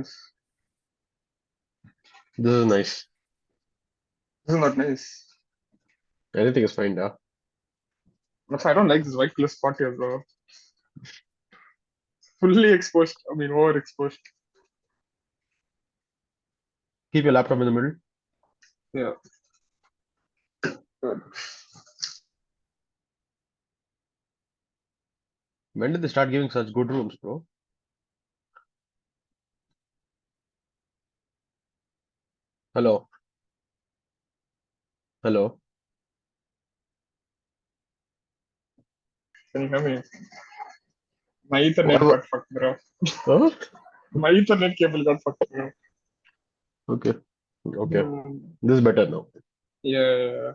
nice. This is nice. This is not nice. Anything is fine, yeah. But I don't like this white color spot here, bro. Fully exposed. I mean, overexposed. Keep your laptop in the middle. Yeah. Good. When did they start giving such good rooms, bro? Hello. Hello. Can you hear me? My Ethernet What? got fucked, bro. Huh? My Ethernet cable got fucked, bro. Okay. Okay. Hmm. This is better now. Yeah.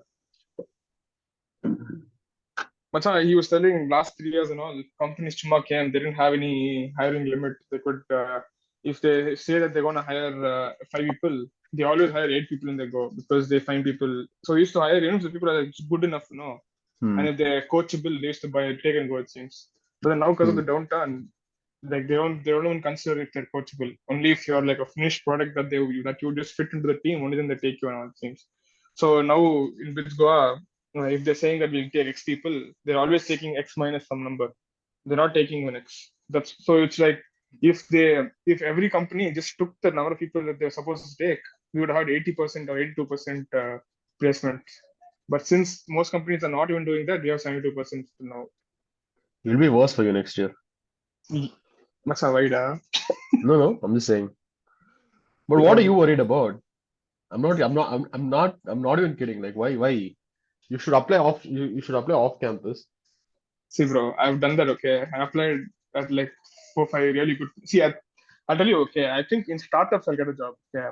Macha, he was telling last 3 years and all, companies chumma came, they didn't have any hiring limit. They could, if they say that they're going to hire 5 people, they always hire 8 people in their go because they find people. So they used to hire, the people are like, good enough, Hmm. And if they're coachable, they used to buy take and go, it seems. But then now because of Hmm. the downturn, like they don't even consider if they're coachable. Only if you're like a finished product that you just fit into the team, only then they take you and all things. So now in with Goa, if they're saying that we'll take X people, they're always taking X minus some number. They're not taking even X. That's so it's like if every company just took the number of people that they're supposed to take, we would have had 80% or 82% placement. But since most companies are not even doing that, we have 72% now. It'll be worse for you next year. Much avoid. No, no, I'm just saying. But what are Yeah. you worried about? I'm not even kidding. Like, why? You should apply you should apply off campus. See, bro, I've done that. Okay, I applied at like 4, 5 really good. See, I'll tell you. Okay, I think in startups I'll get a job. Yeah,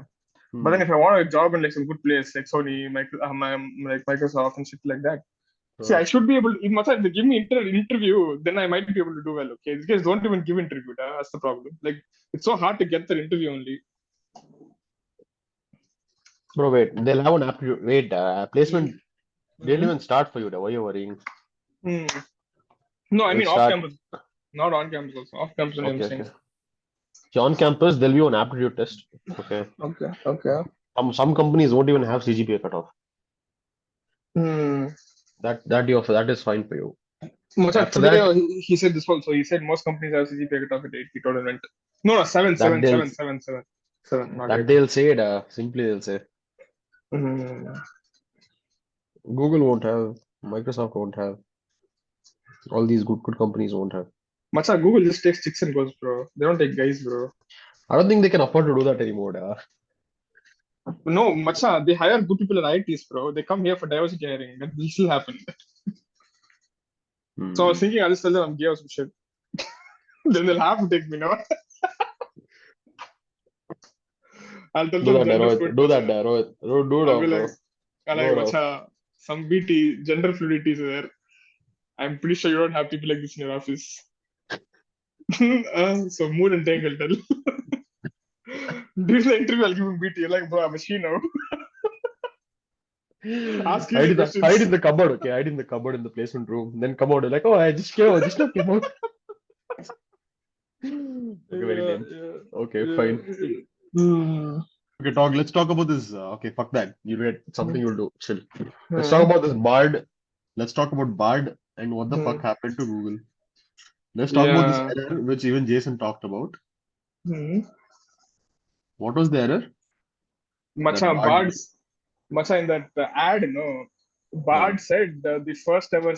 but then Hmm. if I want a job in like some good place like Sony, like Microsoft and shit like that. See, Uh, I should be able. If much they give me interview, then I might be able to do well. Okay, these guys don't even give interview. That's the problem. Like it's so hard to get the interview only. bro, wait. They'll have an aptitude. Wait, placement. They'll Mm-hmm. even start for you. Why are you worrying? No, I They'll mean off start. campus, not on campus also. Off campus only I'm Okay, saying. okay. See, on campus, there'll be an aptitude test. Okay. Okay, okay. Some companies won't even have CGPA cutoff. Hmm. That is fine for you. Mucha, After today that, he said this also. He said most companies have CGPA cut off at 8. He told him no, no, 7, that 7, they'll 7, 7, 7, 7, not that 8. they'll say it. Simply they'll say Mm. Google won't have, Microsoft won't have, all these good companies won't have. Macha, Google just takes chicks and girls, bro. They don't take guys, bro. I don't think they can afford to do that anymore. No, Macha, they hire good people in IITs, bro. They come here for diversity hiring. That will still happen. So I was Hmm. thinking I'll just tell them I'm gay or some shit. Then they'll have to take me now. I'll tell Do them that, gender Rohit. fluid, Do that, Macha. Rohit. Do it I'll be off, like, bro. I Do like, it off. Macha, some BT, gender fluidity is there. I'm pretty sure you don't have people like this in your office. So mood and tank, I'll tell. During the interview, I'll give him BT. Like, bro, I'm a she now. Ask easy Hide questions. in the cupboard, okay? Hide in the cupboard in the placement room. Then come out like, oh, I just now came out. Okay, very Yeah, lame. yeah, Okay, yeah. fine. Hmm. Okay, talk. Let's talk about this. Okay, fuck that. You read something you'll do. Chill. Let's talk Hmm. about this Bard. Let's talk about Bard and what the Hmm. fuck happened to Google. Let's talk about this Yeah. error, which even Jason talked about. Hmm. What was the error that Macha, Bard made? Macha, in that ad, Uh, Bard said the first ever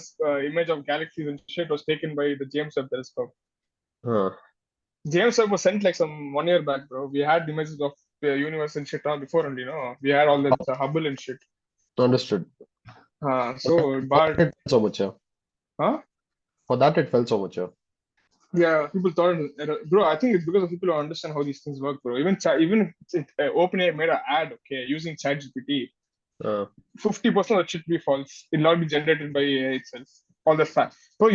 image of galaxies and shit was taken by the James Webb Telescope. uh, James Webb was sent like some 1 year back, bro. We had images of the universe and shit before, and we had all that Hubble and shit. Understood. So For that Bard, it felt so much, yeah. huh? For that it felt so much, yeah. Yeah, people thought, bro. I think it's because of people who understand how these things work, bro. Even if OpenAI made an ad, okay, using ChatGPT, Uh, 50% of it should be false. It'll not be generated by AI itself. All the fact. So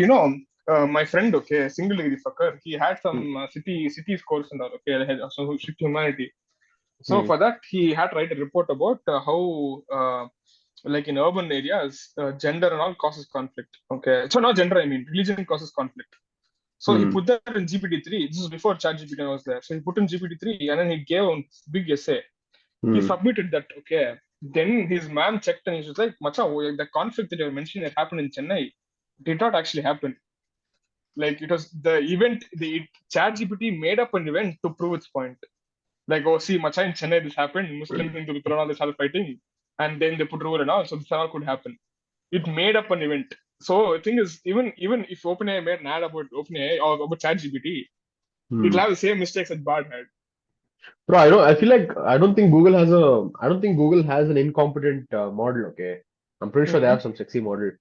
my friend, okay, a single degree fucker, he had hmm, some city course and all, okay, so shit humanity. So hmm, for that, he had to write a report about how, like in urban areas, gender and all causes conflict. Okay, so not gender, I mean religion causes conflict. So he Hmm. put that in GPT-3. This is before ChatGPT was there. So he put in GPT-3 and then he gave a big essay. He Hmm. submitted that. Okay. Then his ma'am checked and he was like, "Macha, the conflict that you're mentioning that happened in Chennai did not actually happen. Like it was the event. The ChatGPT made up an event to prove its point. Like, oh, see, Macha, in Chennai this happened. Muslims in Tirunal they started fighting, and then they put rule and all. So this all could happen. It made up an event. So the thing is, even if OpenAI made an ad about OpenAI or about ChatGPT, it'll Hmm. have the same mistakes that Bard had. Bro, I feel like I don't think Google has an incompetent model, okay? I'm pretty sure they Hmm. have some sexy model.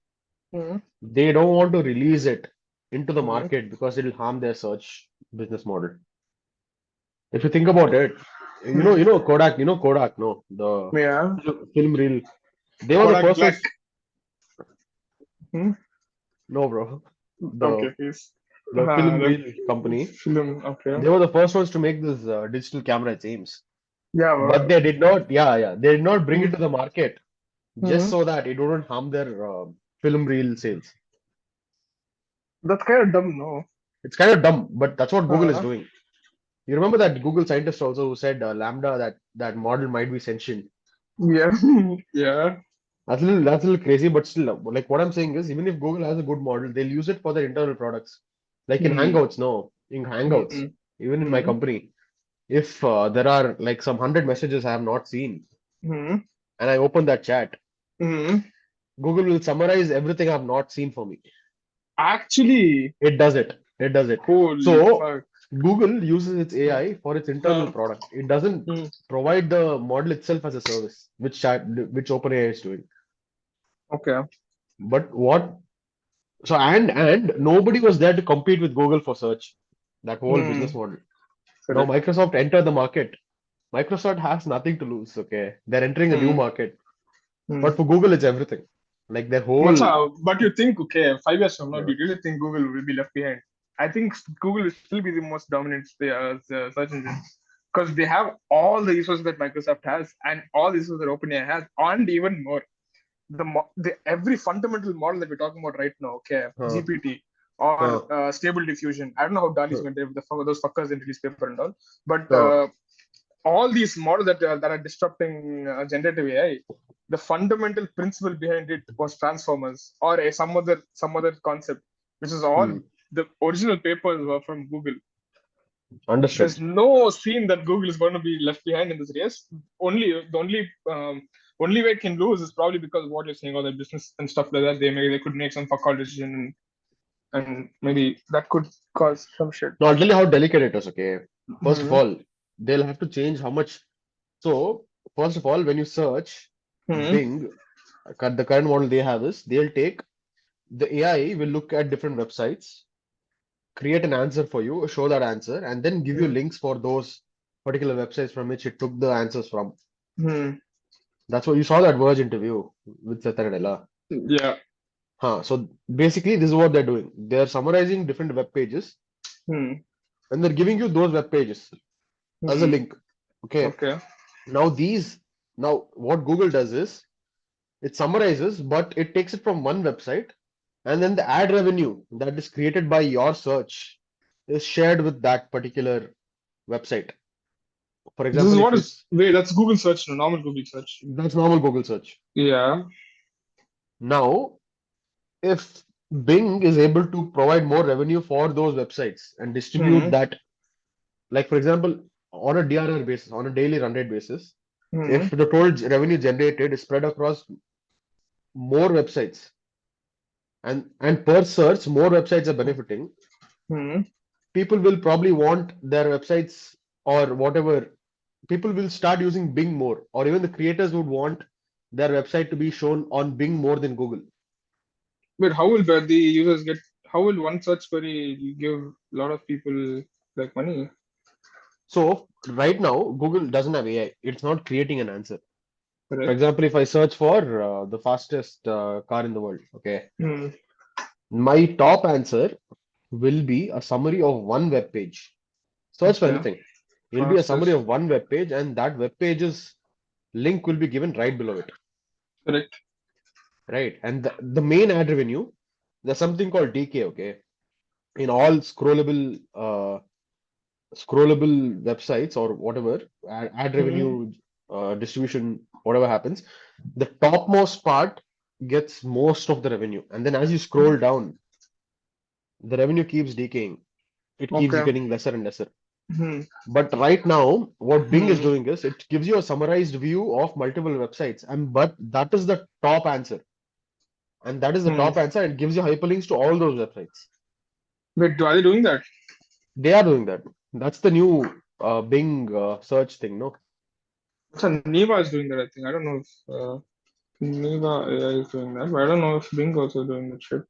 Hmm. They don't want to release it into the Hmm. market because it'll harm their search business model. If you think about it, Hmm. Kodak, no, the Yeah. film reel. They were the Kodak first Black. ones. Hmm. No, bro. The Okay, please. the film The reel company. film. Okay. They were the first ones to make this digital camera, it seems. Yeah. But they did not, yeah, they did not bring Hmm. it to the market just Hmm. so that it wouldn't harm their film reel sales. That's kind of dumb, no? It's kind of dumb, but that's what Google is Uh, doing. You remember that Google scientist also who said Lambda that model might be sentient. yeah. Yeah. That's a little crazy, but still, like what I'm saying is, even if Google has a good model, they'll use it for their internal products. Like in Hmm. Hangouts, no, in Hangouts, Hmm. even in my Hmm. company, if there are like some 100 messages I have not seen, Hmm. and I open that chat, Hmm. Google will summarize everything I have not seen for me. Actually, It does it. It does it. holy So fuck. Google uses its Hmm. AI for its internal Uh, product. It doesn't hmm. provide the model itself as a service, which OpenAI is doing. Okay. But what so and nobody was there to compete with Google for search. That whole business Hmm. model. Now Correct. Microsoft entered the market. Microsoft has nothing to lose. Okay, they're entering a new Hmm. market. Hmm. But for Google, it's everything. Like their whole. Macha, but you think, okay, 5 years from now, do uh, you really think Google will be left behind? I think Google will still be the most dominant search engine because they have all the resources that Microsoft has and all the resources that OpenAI has, and even more. The every fundamental model that we're talking about right now, okay, uh, GPT or uh, Stable Diffusion. I don't know how Dali's uh, going to those fuckers didn't release paper and all, but uh, all these models that are disrupting generative AI, the fundamental principle behind it was transformers or some other concept, which is all hmm, the original papers were from Google. understood. There's no scene that Google is going to be left behind in this race. The only way it can lose is probably because of what you're saying, all the business and stuff like that. They could make some fuck all decision and maybe that could cause some shit. Now I'll tell you how delicate it is. Okay, first of Hmm. all, they'll have to change how much. So first of all, when you search Hmm. Bing, the current model they have is they'll take the AI will look at different websites, create an answer for you, show that answer, and then give you Hmm. links for those particular websites from which it took the answers from. Hmm. That's what you saw that Verge interview with Satya. Yeah. Huh. So basically, this is what they're doing. They're summarizing different web pages Hmm. and they're giving you those web pages as a Hmm. link. Okay. Okay. Now now what Google does is it summarizes, but it takes it from one website and then the ad revenue that is created by your search is shared with that particular website. For This is example, if what you is wait, that's Google search, no, normal Google search. that's normal Google search. Yeah. Now, if Bing is able to provide more revenue for those websites and distribute Hmm. that, like for example, on a DRR basis, on a daily run rate basis, Hmm. if the total revenue generated is spread across more websites and per search, more websites are benefiting, Hmm. people will probably want their websites or whatever. People will start using Bing more, or even the creators would want their website to be shown on Bing more than Google. But how will the users get? How will one search query give a lot of people like money? So right now, Google doesn't have AI. It's not creating an answer. For Correct. example, if I search for the fastest car in the world, okay, Hmm. my top answer will be a summary of one web page. Search for Okay. anything. It'll be a summary Fastest. of one web page, and that web page's link will be given right below it. Correct. Right. And the main ad revenue, there's something called DK, okay? in all scrollable websites or whatever, ad Hmm. revenue distribution, whatever happens, the topmost part gets most of the revenue. And then as you scroll down, the revenue keeps decaying. It keeps Okay. getting lesser and lesser. Hmm. But right now, what Bing is Hmm. doing is it gives you a summarized view of multiple websites. And but that is the top answer. And that is the Hmm. top answer. It gives you hyperlinks to all those websites. Wait, are they doing that? They are doing that. That's the new Bing search thing, no? So Neva is doing that, I think. I don't know if Neva AI is doing that, but I don't know if Bing also doing that shit.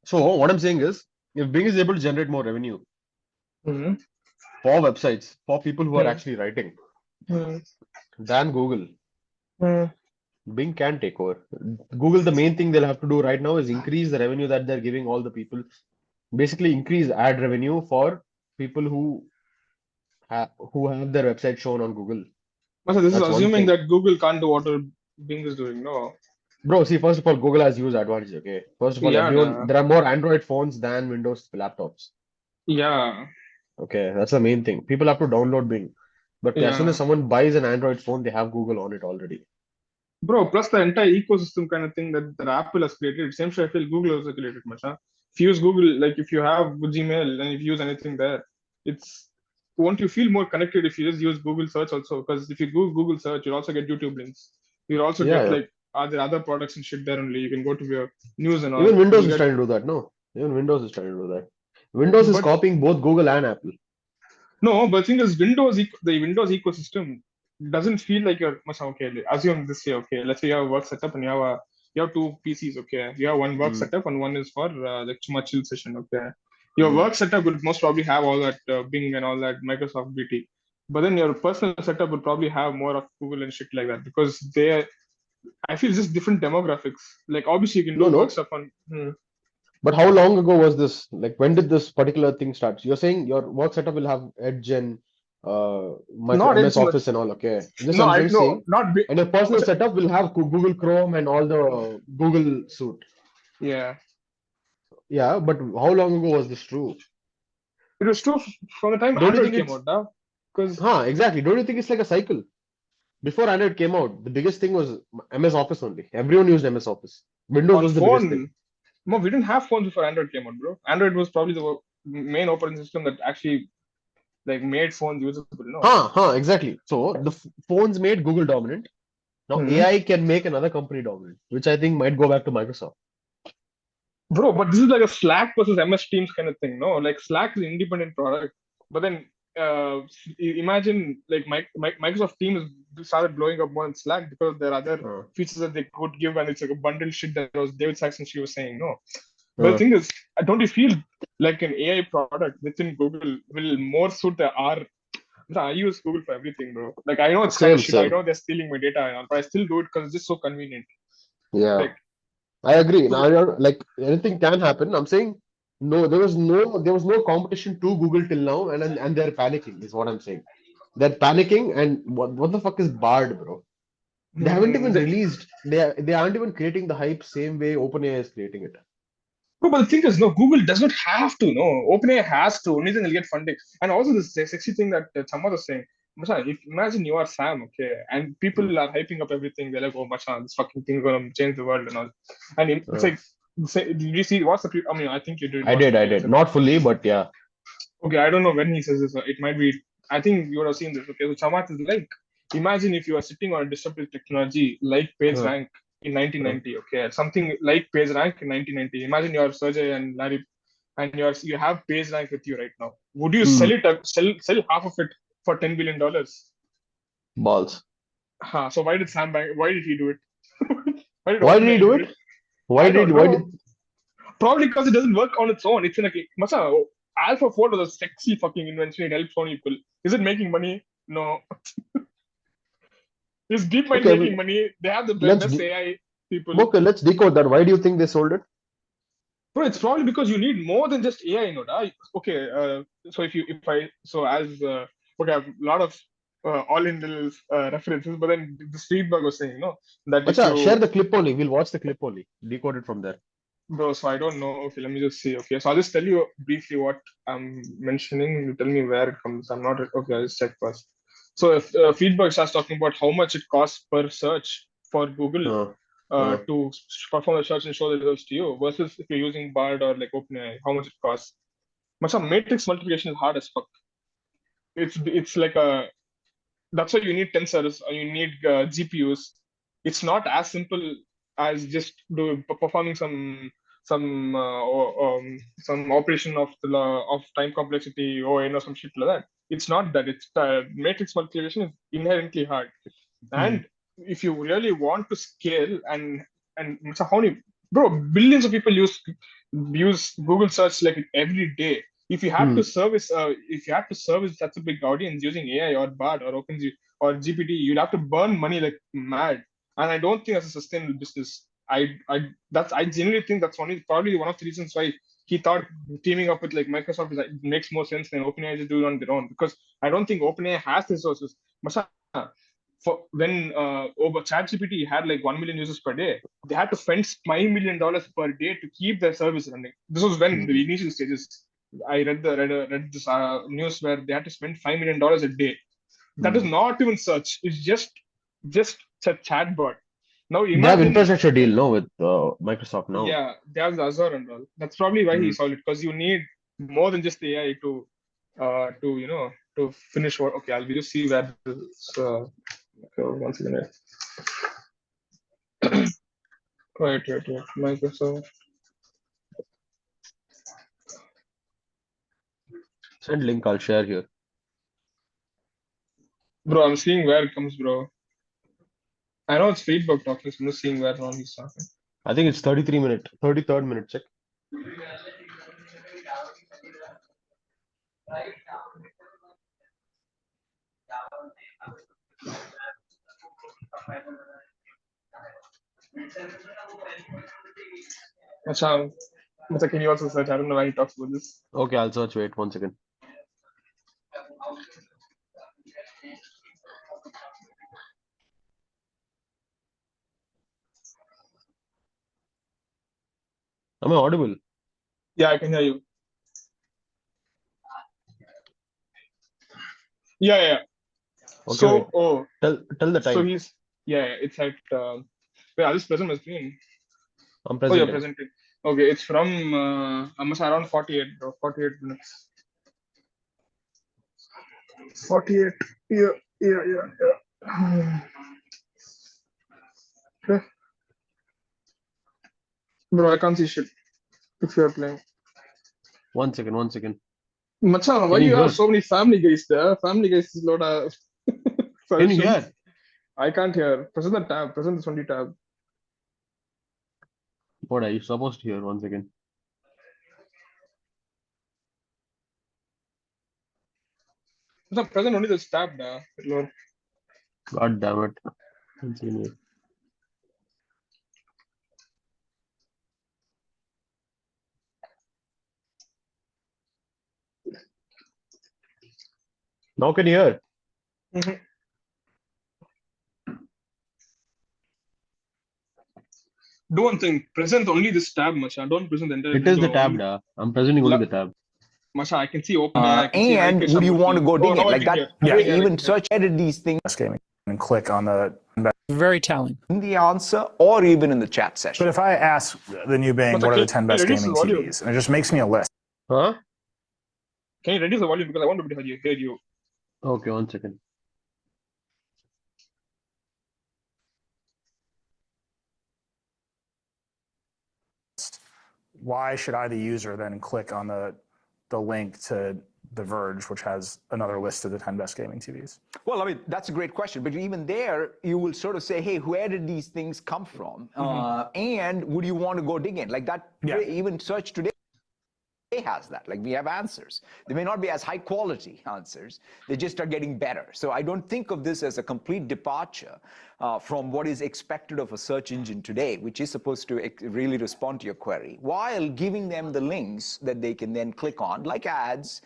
So what I'm saying is, if Bing is able to generate more revenue Hmm. for websites, for people who are Hmm. actually writing, Hmm. than Google, Hmm. Bing can take over. Google, the main thing they'll have to do right now is increase the revenue that they're giving all the people. Basically, increase ad revenue for people who have their website shown on Google. So this is That's one assuming thing. that Google can't do what Bing is doing. No. Bro, see, first of all, Google has huge advantage, okay? First of all, Yeah, everyone, nah. there are more Android phones than Windows laptops. Yeah, Okay, that's the main thing. People have to download Bing. But as soon as yeah. someone buys an Android phone, they have Google on it already. Bro, plus the entire ecosystem kind of thing that Apple has created. Same shit I feel Google also created, much. Huh? If you use Google, like if you have Gmail and if you use anything there, it's won't you feel more connected if you just use Google search also? Because if you go Google search, you'll also get YouTube links. You'll also Yeah, get yeah. like are there other products and shit there only. You can go to your news and all. Even Windows You'll is get trying to do that, no? Even Windows is trying to do that. Windows is but copying both Google and Apple. no, but the thing is, the Windows ecosystem doesn't feel like you're much okay. Assume this way, okay. Let's say you have a work setup and you have two PCs, okay. You have one work Mm, setup and one is for like chuma chill session, okay. Your mm. work setup would most probably have all that Bing and all that Microsoft BT, but then your personal setup would probably have more of Google and shit like that because I feel just different demographics. Like obviously you can No, do work no. stuff on. But how long ago was this? Like, when did this particular thing start? You're saying your work setup will have Edge and Not MS edge much. Office and all, okay? Just No, I'm I just no saying, not big. and your personal setup will have Google Chrome and all the Google suite. Yeah, Yeah, but how long ago was this true? it was true from the time Don't you Android think came it's, out, now. Because exactly. Don't you think it's like a cycle? Before Android came out, the biggest thing was MS Office only. Everyone used MS Office. Windows on was the biggest thing. phone, no, we didn't have phones before Android came out, bro. Android was probably the main operating system that actually like made phones usable. No, Exactly. So the phones made Google dominant. Now hmm. AI can make another company dominant, which I think might go back to Microsoft. Bro, but this is like a Slack versus MS Teams kind of thing. No, like Slack is an independent product, but then imagine like Microsoft Teams started blowing up more than Slack because there are other Uh, features that they could give, and it's like a bundle shit that was David Saxon she was saying. No, but the uh, thing is, don't you feel like an AI product within Google will more suit the R? I use Google for everything, bro. Like I know it's kind of Same, shit. I same. know they're stealing my data and all, but I still do it because it's just so convenient. Yeah, Like, I agree. Now, so, like anything can happen. I'm saying no, there was no competition to Google till now, and they're panicking, is what I'm saying. They're panicking, and what the fuck is Bard, bro? They haven't even the, released. They aren't even creating the hype same way OpenAI is creating it. no, but the thing is, no, Google does not have to. No, OpenAI has to. Only then they'll get funding. And also this sexy thing that Chama was saying. Macha, if imagine you are Sam, okay, and Hmm. people are hyping up everything. They're like, oh, Macha, this fucking thing is gonna change the world and all. And it's Uh, like, did you see what's the? I mean, I think you did I watch did, the I previous did. Not episode. fully, but yeah. Okay, I don't know when he says this. It might be. I think you would have seen this. Okay, so Chamath is like, imagine if you are sitting on a disruptive technology like Uh, PageRank in uh, 1990. Okay, something like PageRank in 1990. Imagine you're Sergey and Larry, and you have PageRank with you right now. Would you hmm. sell it? Sell half of it for $10 billion? Balls. So why did Sam Bank? Why did he do it? Why did Why did he OpenAI do do it? it? I don't Why know. did Probably because it doesn't work on its own. It's in like, Masa, Alpha 4 was a sexy fucking invention. It helps so many people. Is it making money? No. Is DeepMind okay, making money? They have the let's best AI people. okay, let's decode that. Why do you think they sold it? Bro, it's probably because you need more than just AI, Noda. Okay, so if I so as okay, I have a lot of all Intel references, but then this feedback was saying, that if Acha, share you the clip only. We'll watch the clip only. Decode it from there. bro, so I don't know. Okay, let me just see. Okay, so I'll just tell you briefly what I'm mentioning. You tell me where it comes. I'm not okay. I'll just check first. So if feedback starts talking about how much it costs per search for Google Uh, uh, to perform the search and show the results to you versus if you're using Bard or like OpenAI, how much it costs. But some matrix multiplication is hard as fuck. It's like a that's why you need tensors or you need GPUs. It's not as simple as just performing some operation of the of time complexity or some shit like that. It's not that. It's matrix multiplication is inherently hard, hmm. and if you really want to scale and so how many bro billions of people use Google search like every day. Hmm. If you have to service such a big audience using AI or Bard or OpenG or GPT, you'd have to burn money like mad. And I don't think that's a sustainable business. I genuinely think that's probably one of the reasons why he thought teaming up with like Microsoft it makes more sense than OpenAI just do it on their own. Because I don't think OpenAI has the resources. Masha, for when over ChatGPT had like 1 million users per day, they had to spend $5 million per day to keep their service running. This was when in Hmm. the initial stages. I read this news where they had to spend $5 million a day. That is Hmm. not even search. It's just a chatbot. Now They have imagine, infrastructure deal, no, with Microsoft now. yeah, they have the Azure and all. That's probably why he Hmm. solved it because you need more than just the AI to finish what. Okay, I'll just see where this. Okay, once again, right. Microsoft. Send link. I'll share here. Bro, I'm seeing where it comes, bro. I know it's feedback talking, so I'm just seeing where on he's talking. I think it's 33 minute, 33rd minute. Check. Achha, can you also search? I don't know why he talks about this. Okay, I'll search. Wait 1 second. Am I audible? Yeah, I can hear you. Yeah. Okay, wait. Oh, Tell the so time. he's yeah. It's at wait. I'll just present my screen. I'm Oh, you're presenting. presenting. Okay, it's from almost around 48, bro. 48 minutes. 48. Yeah. Okay. Bro, I can't see shit if you're playing. 1 second. 1 second. Macha, why Can you you have hear? so many family guys there? Family guys is a lot of Can you suggestions. hear? I can't hear. Present the tab. Present this only tab. What are you supposed to hear? 1 second. Macha, present only this tab, da. Lord. God damn it. 1 second. Wait. Now can you hear? Mhm. Do one thing. Present only this tab, Macha. Don't present the entire It is window. the tab, Only da. I'm presenting only the tab. Masha, I can see OpenAI. I can see And High would you want to Samurthy. go Oh, dig now it I like can that? hear. I Yeah, can hear. I even can hear. search edit these things gaming and click on Very telling. in the answer or even in the chat But session. if I ask the new Bing, Macha, what are the can 10 you best reduce the gaming volume? TVs? And it just makes me a list. Huh? Can you reduce the volume because I want to hear you. Okay, 1 second. Why should I, the user, then click on the link to The Verge, which has another list of the 10 best gaming TVs? Well, I mean, that's a great question. But even there, you will sort of say, hey, where did these things come from? And would you want to go dig in? Like that, Yeah. even search today has that. Like we have answers. They may not be as high quality answers. They just are getting better. So I don't think of this as a complete departure from what is expected of a search engine today, which is supposed to really respond to your query, while giving them the links that they can then click on, like ads,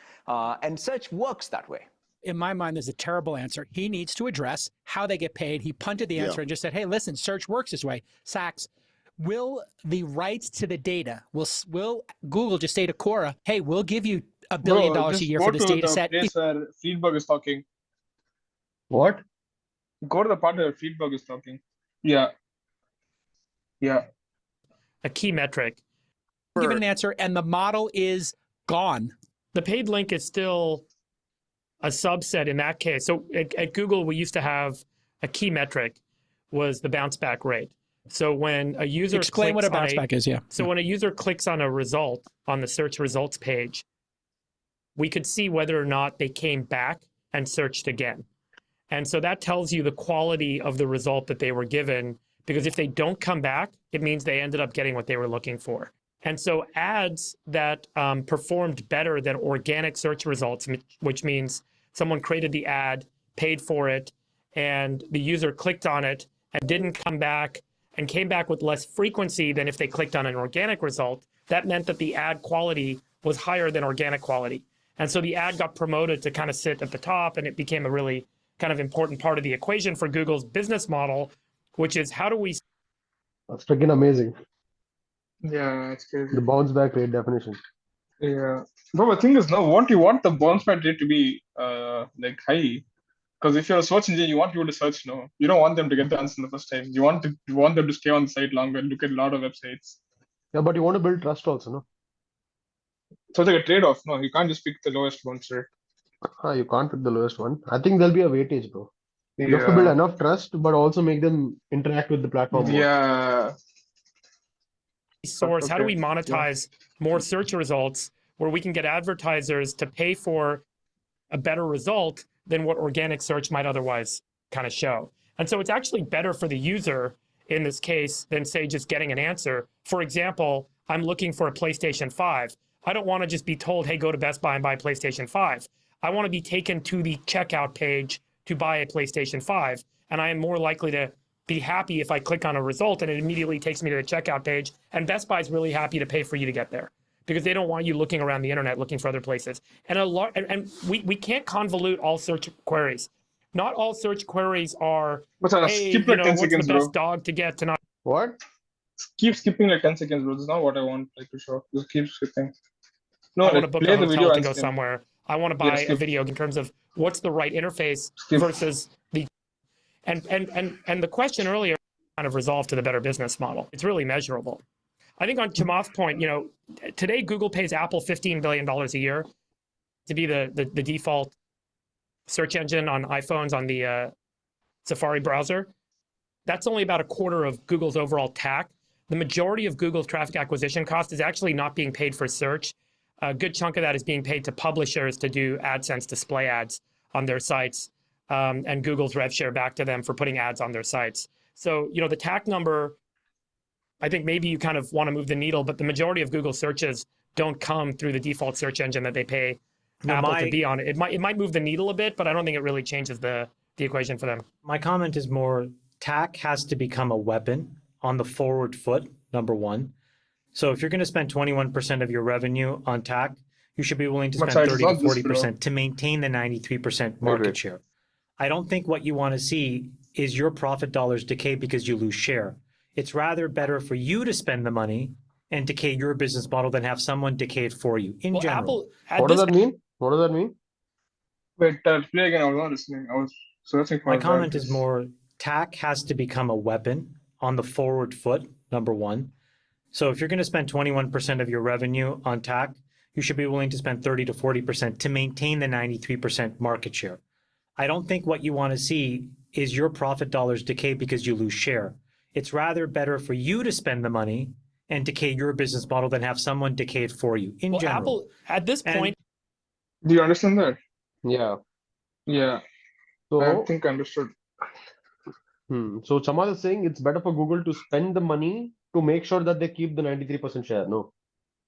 and search works that way. in my mind, there's a terrible answer. He needs to address how they get paid. He punted the answer and just said, hey, listen, search works this way. Sachs, will the rights to the data, will Google just say to Quora, hey, we'll give you $1 billion a just year go for this to data the set? place where Friedberg is talking. What? Go to the part where Friedberg is talking. Yeah. A key metric. Give it an answer, and the model is gone. The paid link is still a subset in that case. So at Google, we used to have a key metric was the bounce back rate. So when a user Explain what a bounce back is, yeah. So when a user clicks on a result on the search results page, we could see whether or not they came back and searched again. And so that tells you the quality of the result that they were given, because if they don't come back, it means they ended up getting what they were looking for. And so ads that performed better than organic search results, which means someone created the ad, paid for it, and the user clicked on it and didn't come back and came back with less frequency than if they clicked on an organic result, that meant that the ad quality was higher than organic quality. And so the ad got promoted to kind of sit at the top, and it became a really kind of important part of the equation for Google's business model, which is how do we... That's freaking amazing. Yeah, it's crazy. The bounce back rate definition. Yeah. But the thing is, now, what you want the bounce back rate to be like high. Because if you're a search engine, you want people to search, no. You don't want them to get the answer in the first time. You want them to stay on the site longer, look at a lot of websites. Yeah, but you want to build trust also, no? So it's like a trade-off. No, you can't just pick the lowest one, sir. You can't pick the lowest one. I think there'll be a weightage, bro. You have to build enough trust, but also make them interact with the platform more. Yeah. Source, how do we monetize more search results where we can get advertisers to pay for a better result than what organic search might otherwise kind of show? And so it's actually better for the user in this case than, say, just getting an answer. For example, I'm looking for a PlayStation 5. I don't want to just be told, hey, go to Best Buy and buy a PlayStation 5. I want to be taken to the checkout page to buy a PlayStation 5. And I am more likely to be happy if I click on a result and it immediately takes me to the checkout page. And Best Buy is really happy to pay for you to get there, because they don't want you looking around the internet looking for other places. And we can't convolute all search queries. Not all search queries are, hey, skip like 10 what's seconds, the best bro. dog to get tonight? What? Keep skipping like 10 seconds, bro. That's not what I want like to show. Just keep skipping. No, I want to like, book play a the video hotel to and go skip. somewhere. I want to buy a skip. video in terms of what's the right interface Skip. versus the... And the question earlier kind of resolved to the better business model. It's really measurable. I think on Chamath's point, today Google pays Apple $15 billion a year to be the default search engine on iPhones on the Safari browser. That's only about a quarter of Google's overall TAC. The majority of Google's traffic acquisition cost is actually not being paid for search. A good chunk of that is being paid to publishers to do AdSense display ads on their sites, and Google's rev share back to them for putting ads on their sites. So, the TAC number, I think maybe you kind of want to move the needle, but the majority of Google searches don't come through the default search engine that they pay Apple to be on. It might move the needle a bit, but I don't think it really changes the equation for them. My comment is more, TAC has to become a weapon on the forward foot, number one. So if you're going to spend 21% of your revenue on TAC, you should be willing to spend 30 to 40% to maintain the 93% market share. I don't think what you want to see is your profit dollars decay because you lose share. It's rather better for you to spend the money and decay your business model than have someone decay it for you in general. What does that mean? What does that mean? Wait, play again. I was not listening. I was searching for... My comment is more, TAC has to become a weapon on the forward foot, number one. So if you're going to spend 21% of your revenue on TAC, you should be willing to spend 30 to 40% to maintain the 93% market share. I don't think what you want to see is your profit dollars decay because you lose share. It's rather better for you to spend the money and decay your business model than have someone decay it for you in general. Apple, at this point... Do you understand that? Yeah. Yeah. So, I think I understood. So Chamath is saying it's better for Google to spend the money to make sure that they keep the 93% share, no?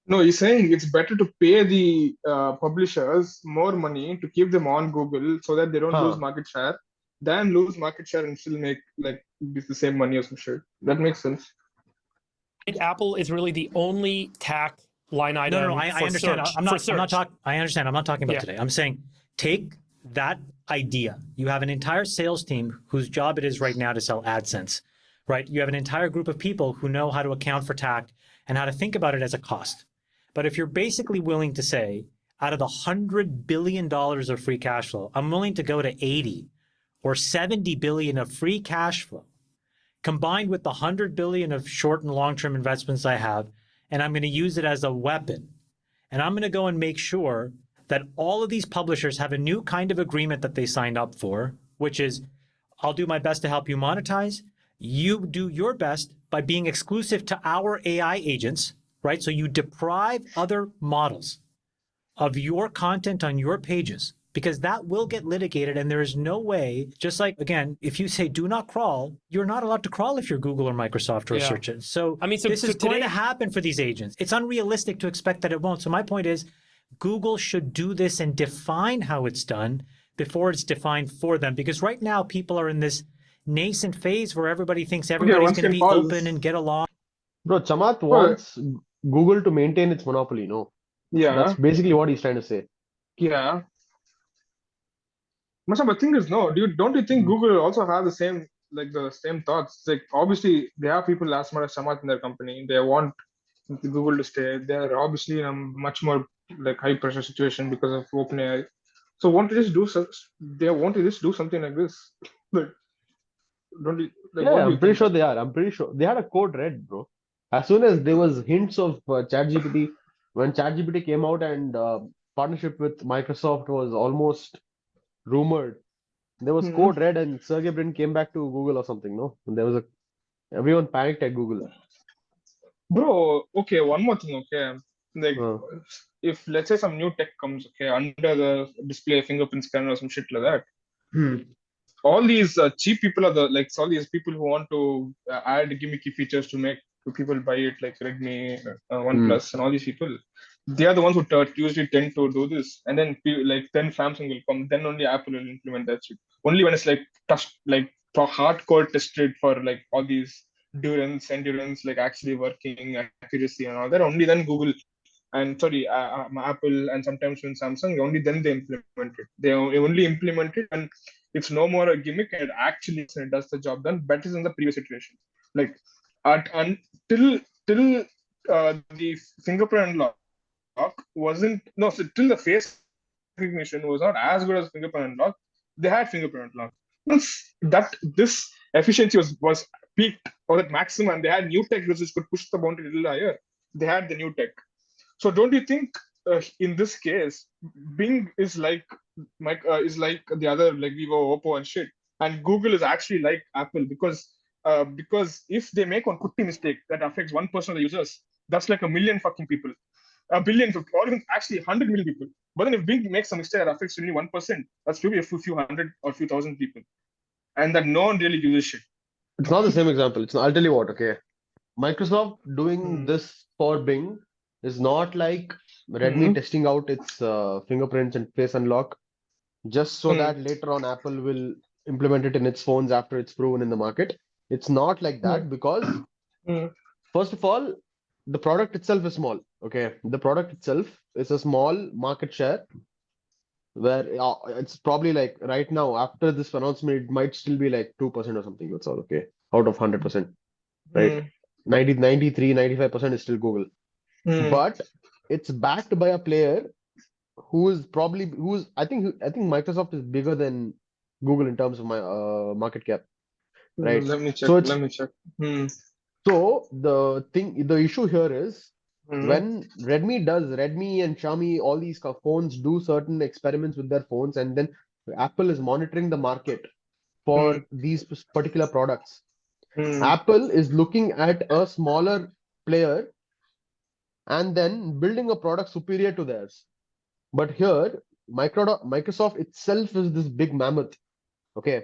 No, he's saying it's better to pay the publishers more money to keep them on Google so that they don't lose market share than lose market share and still make like the same money or some shit. That makes sense. Apple is really the only TAC line item. No, I understand. Search, I understand. I'm not talking about today. I'm saying take that idea. You have an entire sales team whose job it is right now to sell AdSense, right? You have an entire group of people who know how to account for TAC and how to think about it as a cost. But if you're basically willing to say, out of the $100 billion of free cash flow, I'm willing to go to 80 or 70 billion of free cash flow, combined with the 100 billion of short and long-term investments I have, and I'm going to use it as a weapon. And I'm going to go and make sure that all of these publishers have a new kind of agreement that they signed up for, which is, I'll do my best to help you monetize. You do your best by being exclusive to our AI agents, right? So you deprive other models of your content on your pages, because that will get litigated, and there is no way, just like, again, if you say do not crawl, you're not allowed to crawl if you're Google or Microsoft or search it. So, I mean, this is going today, to happen for these agents. It's unrealistic to expect that it won't. So my point is, Google should do this and define how it's done before it's defined for them, because right now people are in this nascent phase where everybody thinks everybody's going to be open and get along. Bro, Chamath Bro, wants Google to maintain its monopoly, no? That's yeah, basically what he's trying to say. yeah. But the thing is, no, don't you think Google also have the same thoughts? It's like, obviously they have people as smart as Samath in their company. They want Google to stay. They're obviously in a much more like high pressure situation because of OpenAI. So they want to just do something like this. Like, don't you, like, what Yeah, do you I'm pretty think? sure they are. I'm pretty sure they had a code red, bro. As soon as there was hints of ChatGPT, when ChatGPT came out and partnership with Microsoft was almost rumored, there was Hmm. code red and Sergey Brin came back to Google or something, no? And there was everyone panicked at Google. Bro, okay, one more thing, okay. Like, Uh, if let's say some new tech comes, okay, under the display fingerprint scanner or some shit like that, all these cheap people are all these people who want to add gimmicky features to make people buy it, like Redmi, OnePlus, and all these people. They are the ones who usually tend to do this, and then then Samsung will come, then only Apple will implement that shit. Only when it's like for hardcore tested for like all these endurance, like actually working accuracy and all that. Only then Google and Apple and sometimes when Samsung, only then they implement it. They only implement it and it's no more a gimmick and it actually does the job done better than the previous iteration. Like until till the fingerprint unlock wasn't no so till the face recognition was not as good as fingerprint unlock. They had fingerprint unlock. Once that this efficiency was peaked or at maximum, and they had new tech which could push the boundary a little higher. They had the new tech. So don't you think in this case, Bing is like the other like Vivo, Oppo, and shit, and Google is actually like Apple because if they make one putty mistake that affects 1% of the users, that's like a million fucking people, a billion, or even actually 100 million people. But then if Bing makes a mistake that affects only 1%, that's maybe a few hundred or few thousand people, and that no one really uses shit. it's not the same example. I'll tell you what, okay. Microsoft doing Hmm. this for Bing is not like Redmi Hmm. testing out its fingerprints and face unlock just so Hmm. that later on Apple will implement it in its phones after it's proven in the market. It's not like Hmm. that because, Hmm. first of all, the product itself is small. Okay, the product itself is a small market share where it's probably like right now after this announcement, it might still be like 2% or something. That's all. Okay, out of 100%, right? Hmm. 93, 95% is still Google, Hmm. but it's backed by a player who's I think Microsoft is bigger than Google in terms of my market cap, right? Let me check. So Let me check. Hmm. the issue here is Hmm. when Redmi and Xiaomi, all these phones do certain experiments with their phones, and then Apple is monitoring the market Hmm. for these particular products. Hmm. Apple is looking at a smaller player and then building a product superior to theirs. But here, Microsoft itself is this big mammoth. Okay,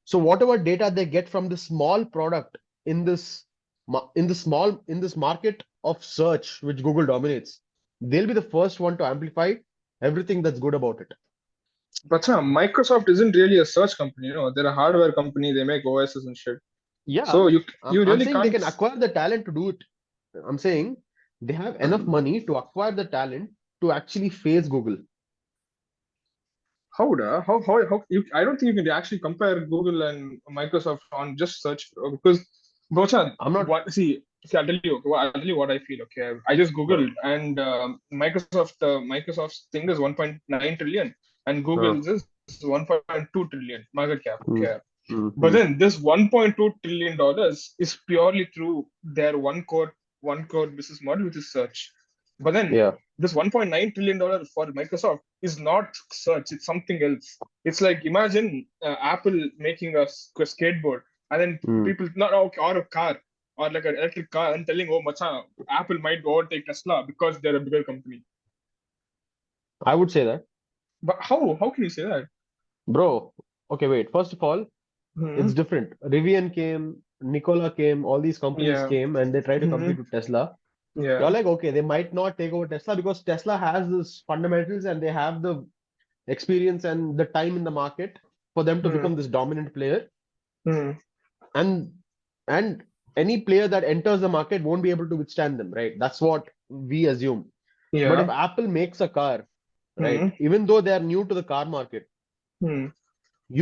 so whatever data they get from the small product in this market of search, which Google dominates, they'll be the first one to amplify everything that's good about it. But Microsoft isn't really a search company. They're a hardware company. They make OSs and shit. Yeah, So you I'm really saying they can't. can acquire the talent to do it. I'm saying they have enough money to acquire the talent to actually face Google. How you, I don't think you can actually compare Google and Microsoft on just search, because Bocha, I'm not, see, I'll tell you what I feel. Okay, I just uh, googled, and Microsoft's thing is 1.9 trillion, and uh, Google's is 1.2 trillion market cap. mm, Okay, but mm. then this 1.2 trillion dollars is purely through their one core business model, which is search. But then Yeah. this 1.9 trillion dollar for Microsoft is not search; it's something else. It's like, imagine Apple making a skateboard, and then Mm. people, not okay, or a car, or like an electric car, and telling, oh macha, Apple might overtake Tesla because they're a bigger company. I would say that. But how can you say that? Bro, okay, wait. First of all, Hmm. it's different. Rivian came, Nikola came, all these companies Yeah. came and they try to Hmm. compete with Tesla. You're Yeah. like, okay, they might not take over Tesla because Tesla has this fundamentals and they have the experience and the time in the market for them to Hmm. become this dominant player. Hmm. And and any player that enters the market won't be able to withstand them, right? That's what we assume. But if Yeah. Apple makes a car, right, Hmm. even though they are new to the car market, Hmm.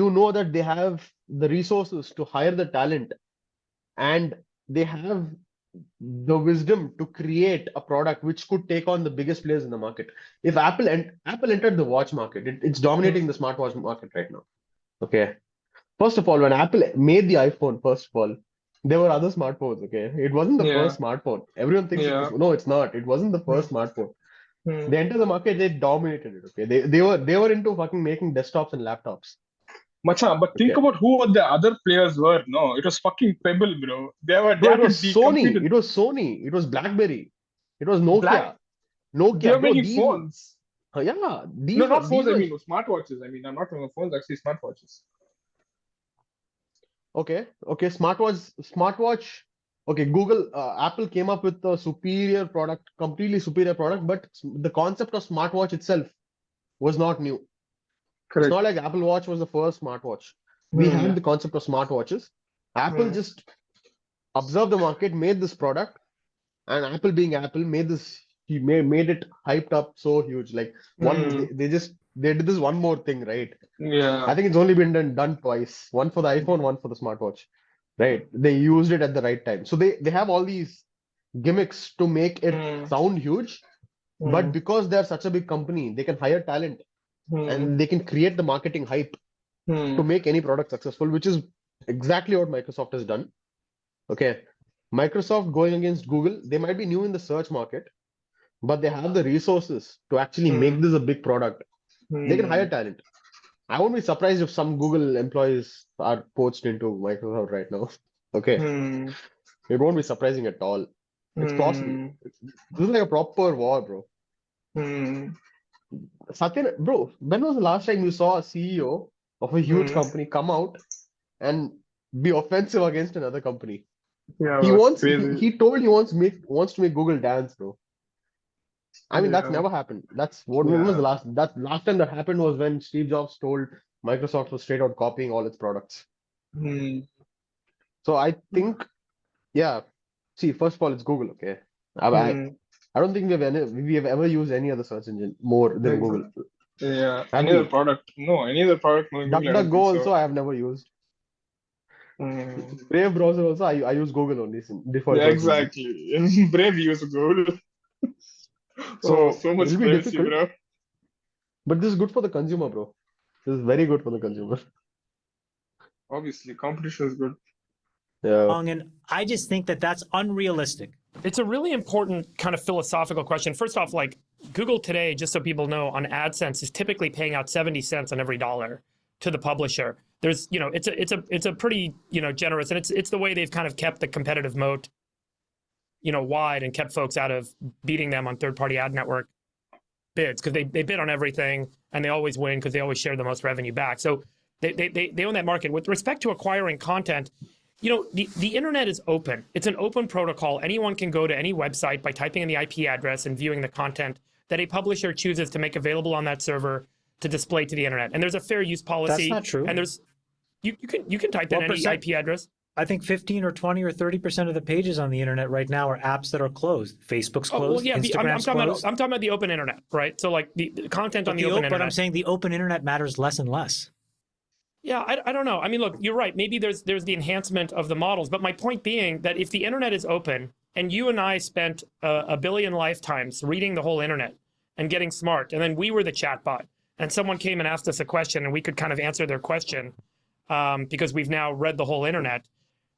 you know that they have the resources to hire the talent and they have the wisdom to create a product which could take on the biggest players in the market. If Apple entered the watch market, it's dominating the smartwatch market right now. Okay. First of all, when Apple made the iPhone, first of all, there were other smartphones. Okay. It wasn't the Yeah. first smartphone. Everyone thinks it was. Yeah. No, it's not. It wasn't the Hmm. first smartphone. Hmm. They entered the market, they dominated it. Okay. They were into fucking making desktops and laptops. Macha, but think Okay. about who the other players were. No, it was fucking Pebble, bro. They Bro, it had to was compete Sony. with It was Sony. It was BlackBerry. It was Black. Nokia. They Nokia, were bro, making these, phones. yeah, No, these were not phones. these I were mean, smartwatches. I mean, I'm not talking about phones. Actually, smartwatches. okay. Smartwatch. Okay, Google, Apple came up with a superior product, completely superior product, but the concept of smartwatch itself was not new. It's Correct. not like Apple Watch was the first smartwatch. We Hmm. had the concept of smartwatches. Apple Hmm. just observed the market, made this product, and Apple being Apple made this. He made it hyped up so huge. Like Hmm. they did this one more thing, right? I Yeah. think it's only been done twice. One for the iPhone, one for the smartwatch. Right? They used it at the right time. So they have all these gimmicks to make it Hmm. sound huge, but Hmm. because they're such a big company, they can hire talent Hmm. and they can create the marketing hype Hmm. to make any product successful, which is exactly what Microsoft has done. Okay. Microsoft going against Google, they might be new in the search market, but they have the resources to actually Hmm. make this a big product. They can Hmm. hire talent. I won't be surprised if some Google employees are poached into Microsoft right now. Okay. Hmm. It won't be surprising at all. It's possible. Hmm. This is like a proper war, bro. Hmm. Satya, bro, when was the last time you saw a CEO of a huge Hmm. company come out and be offensive against another company? Yeah, He that's wants crazy. he told he wants to make Google dance, bro. I mean, that's Yeah. never happened. That's what when was Yeah. the last time that happened was when Steve Jobs told Microsoft was straight out copying all its products. Hmm. So I think, yeah. See, first of all, it's Google, okay? I Hmm. I don't think we have ever used any other search engine more than Google. Exactly. Yeah. Have Any other we? product? No, any other product knowing Google, I don't DuckDuckGo think so. also I have never used. Hmm. Brave browser also I use Google only default Yeah, search engine. exactly. In Brave use Google. Oh, So so it'll much be privacy, difficult, bro. but this is good for the consumer, bro. This is very good for the consumer. Obviously, competition is good. Yeah. And I just think that that's unrealistic. It's a really important kind of philosophical question. First off, like Google today, just so people know, on AdSense is typically paying out 70 cents on every dollar to the publisher. There's, it's a pretty, generous, and it's the way they've kind of kept the competitive moat, wide and kept folks out of beating them on third-party ad network bids, because they bid on everything and they always win because they always share the most revenue back. So they own that market. With respect to acquiring content, the internet is open. It's an open protocol. Anyone can go to any website by typing in the IP address and viewing the content that a publisher chooses to make available on that server to display to the internet. And there's a fair use policy. That's not true. And there's you can type in What any percent? IP address. I think 15 or 20 or 30% of the pages on the internet right now are apps that are closed. Facebook's Oh, well, closed, yeah, Instagram's closed. I'm talking about the open internet, right? So like the content on But the open but internet. I'm saying the open internet matters less and less. Yeah, I don't know. I mean, look, you're right. Maybe there's the enhancement of the models, but my point being that if the internet is open and you and I spent a billion lifetimes reading the whole internet and getting smart, and then we were the chatbot, and someone came and asked us a question, and we could kind of answer their question because we've now read the whole internet.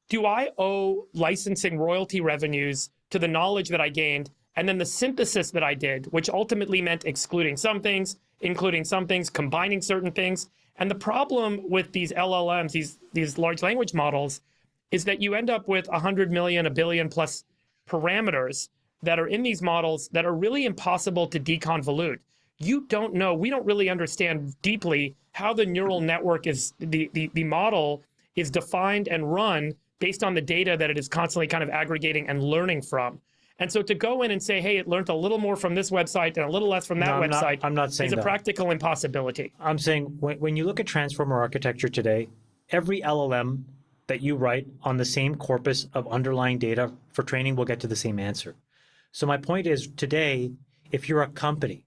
Do I owe licensing royalty revenues to the knowledge that I gained and then the synthesis that I did, which ultimately meant excluding some things, including some things, combining certain things? And the problem with these LLMs, these large language models, is that you end up with 100 million, a billion plus parameters that are in these models that are really impossible to deconvolute. You don't know, we don't really understand deeply how the neural network is, the model is defined and run based on the data that it is constantly kind of aggregating and learning from. And so to go in and say, hey, it learned a little more from this website and a little less from that website I'm not saying is a that. practical impossibility. I'm saying when you look at transformer architecture today, every LLM that you write on the same corpus of underlying data for training will get to the same answer. So my point is today, if you're a company,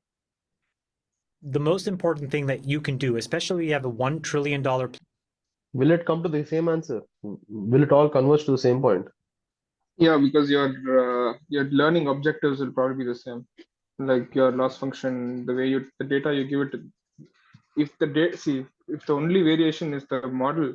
the most important thing that you can do, especially if you have a $1 trillion. Will it come to the same answer? Will it all converge to the same point? Yeah, because your learning objectives will probably be the same. Like your loss function, the data you give it. If the only variation is the model,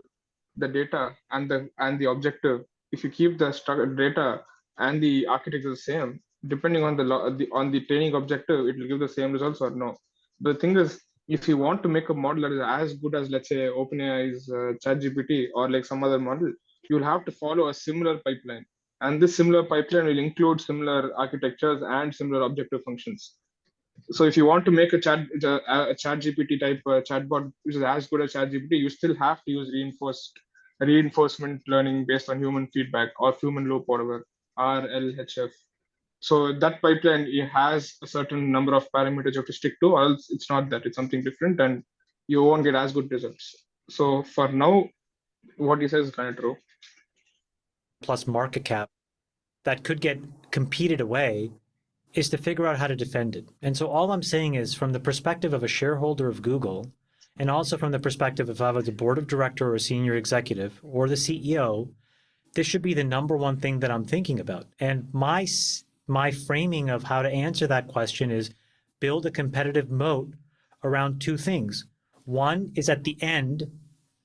the data, and the objective, if you keep the data and the architecture the same, depending on on the training objective, it will give the same results or no. The thing is, if you want to make a model that is as good as, let's say, OpenAI's ChatGPT or like some other model, you'll have to follow a similar pipeline, and this similar pipeline will include similar architectures and similar objective functions. So if you want to make a chat GPT type chatbot which is as good as chat GPT, you still have to use reinforcement learning based on human feedback or human loop, whatever, RLHF. So that pipeline, it has a certain number of parameters you have to stick to, or else it's not that, it's something different, and you won't get as good results. So for now, what he says is kind of true. Plus market cap that could get competed away is to figure out how to defend it. And so all I'm saying is, from the perspective of a shareholder of Google, and also from the perspective of either the board of director or a senior executive or the CEO, this should be the number one thing that I'm thinking about. And my framing of how to answer that question is build a competitive moat around two things. One is at the end,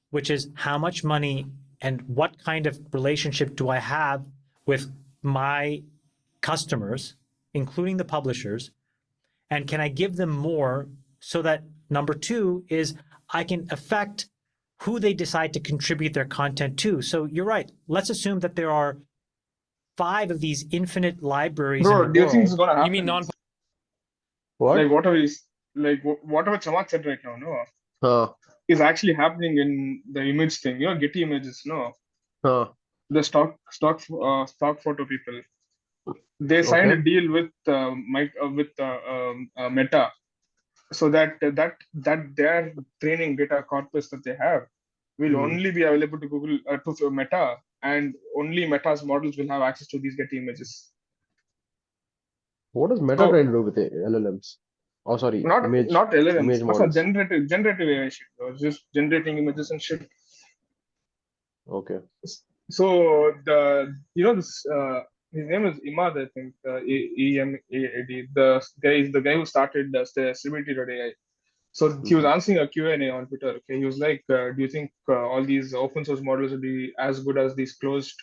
which is how much money and what kind of relationship do I have with my customers, including the publishers, and can I give them more so that number two is I can affect who they decide to contribute their content to. So you're right. Let's assume that there are 5 of these infinite libraries in Bro, the do you think this is world. gonna You mean happen? What? Like whatever Chamath said right now, no, Huh. is actually happening in the image thing. You know, Getty Images, no, Huh. the stock photo people. They signed Okay. a deal with Meta, so that their training data corpus that they have will only be available to Google to Meta, and only Meta's models will have access to these Getty images. What does Meta So trying to do with the LLMs? Oh, sorry, not LLMs, image also models. generative AI shit. Just generating images and shit. Okay. So this his name is Imad, I think, EMAD. The guy who started the Celebrity.ai. So he was answering a Q&A on Twitter. Okay, he was like, "Do you think all these open source models will be as good as these closed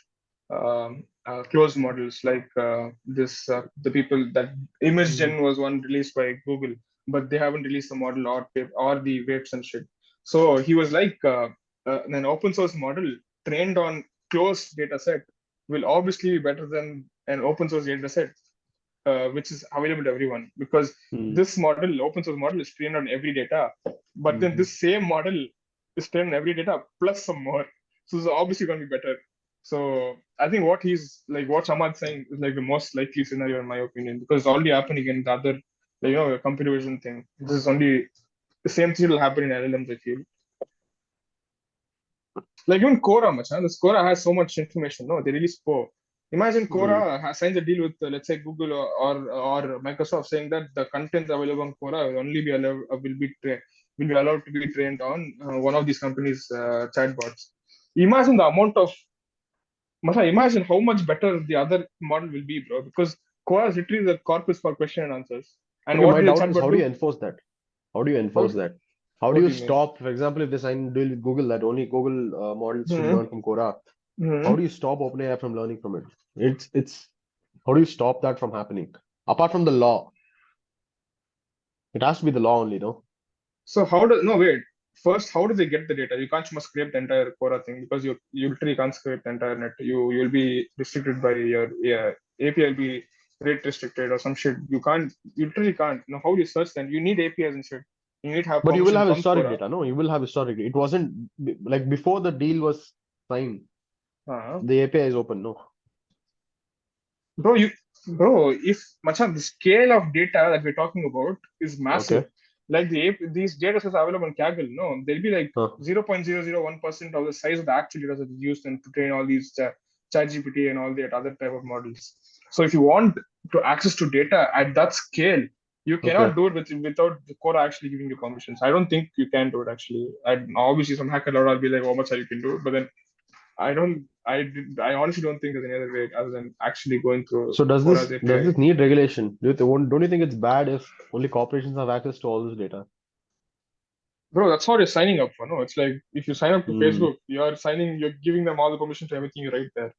models like the people that ImageGen was one released by Google, but they haven't released the model or the weights and shit." So he was like, "An open source model trained on closed data set will obviously be better than an open source data set which is available to everyone, because this model, open source model, is trained on every data, but then this same model is trained on every data plus some more. So it's obviously going to be better. So I think what Samad's saying is like the most likely scenario in my opinion, because it's already happening in the other, computer vision thing. This is only the same thing will happen in LLMs, I feel. Like even Quora, machan. This Quora has so much information. No, they really spoke. Imagine Hmm. Quora signs a deal with, let's say, Google or Microsoft, saying that the content available on Quora will only be allowed will be allowed to be trained on one of these companies' chatbots. Imagine the amount of imagine how much better the other model will be, bro. Because Quora is literally the corpus for question and answers. And Okay, what my will the doubt is, chatbot how do you do? enforce that? How do you How, enforce that? How do what you do you mean? stop, for example, if they sign a deal with Google that only Google models should Hmm. learn from Quora? Hmm. How do you stop OpenAI from learning from it? It's how do you stop that from happening? Apart from the law, it has to be the law only, no? So how do no wait? First, how do they get the data? You can't just scrape the entire Quora thing because you literally can't scrape the entire net. You'll be restricted by your API will be rate restricted or some shit. You literally can't. No, how do you search then? You need APIs and shit. You need to have But you will permission have from historic Quora. data, no? You will have historic data. It wasn't like before the deal was signed, Uh, the API is open, no? bro, if machan, the scale of data that we're talking about is massive. Okay. Like these data sets are available on Kaggle, no, they'll be like Huh. 0.001% of the size of the actual data that is used and to train all these ChatGPT and all that other type of models. So if you want to access to data at that scale, you Okay. cannot do it without the core actually giving you permissions. I don't think you can do it actually. Obviously some hacker will be like, how much you can do, but then I honestly don't think there's any other way other than actually going through So Quora's does API. this need regulation? Don't you think it's bad if only corporations have access to all this data? Bro, that's what you're signing up for. No, it's like if you sign up to Hmm. Facebook, you're giving them all the permission to everything you write there.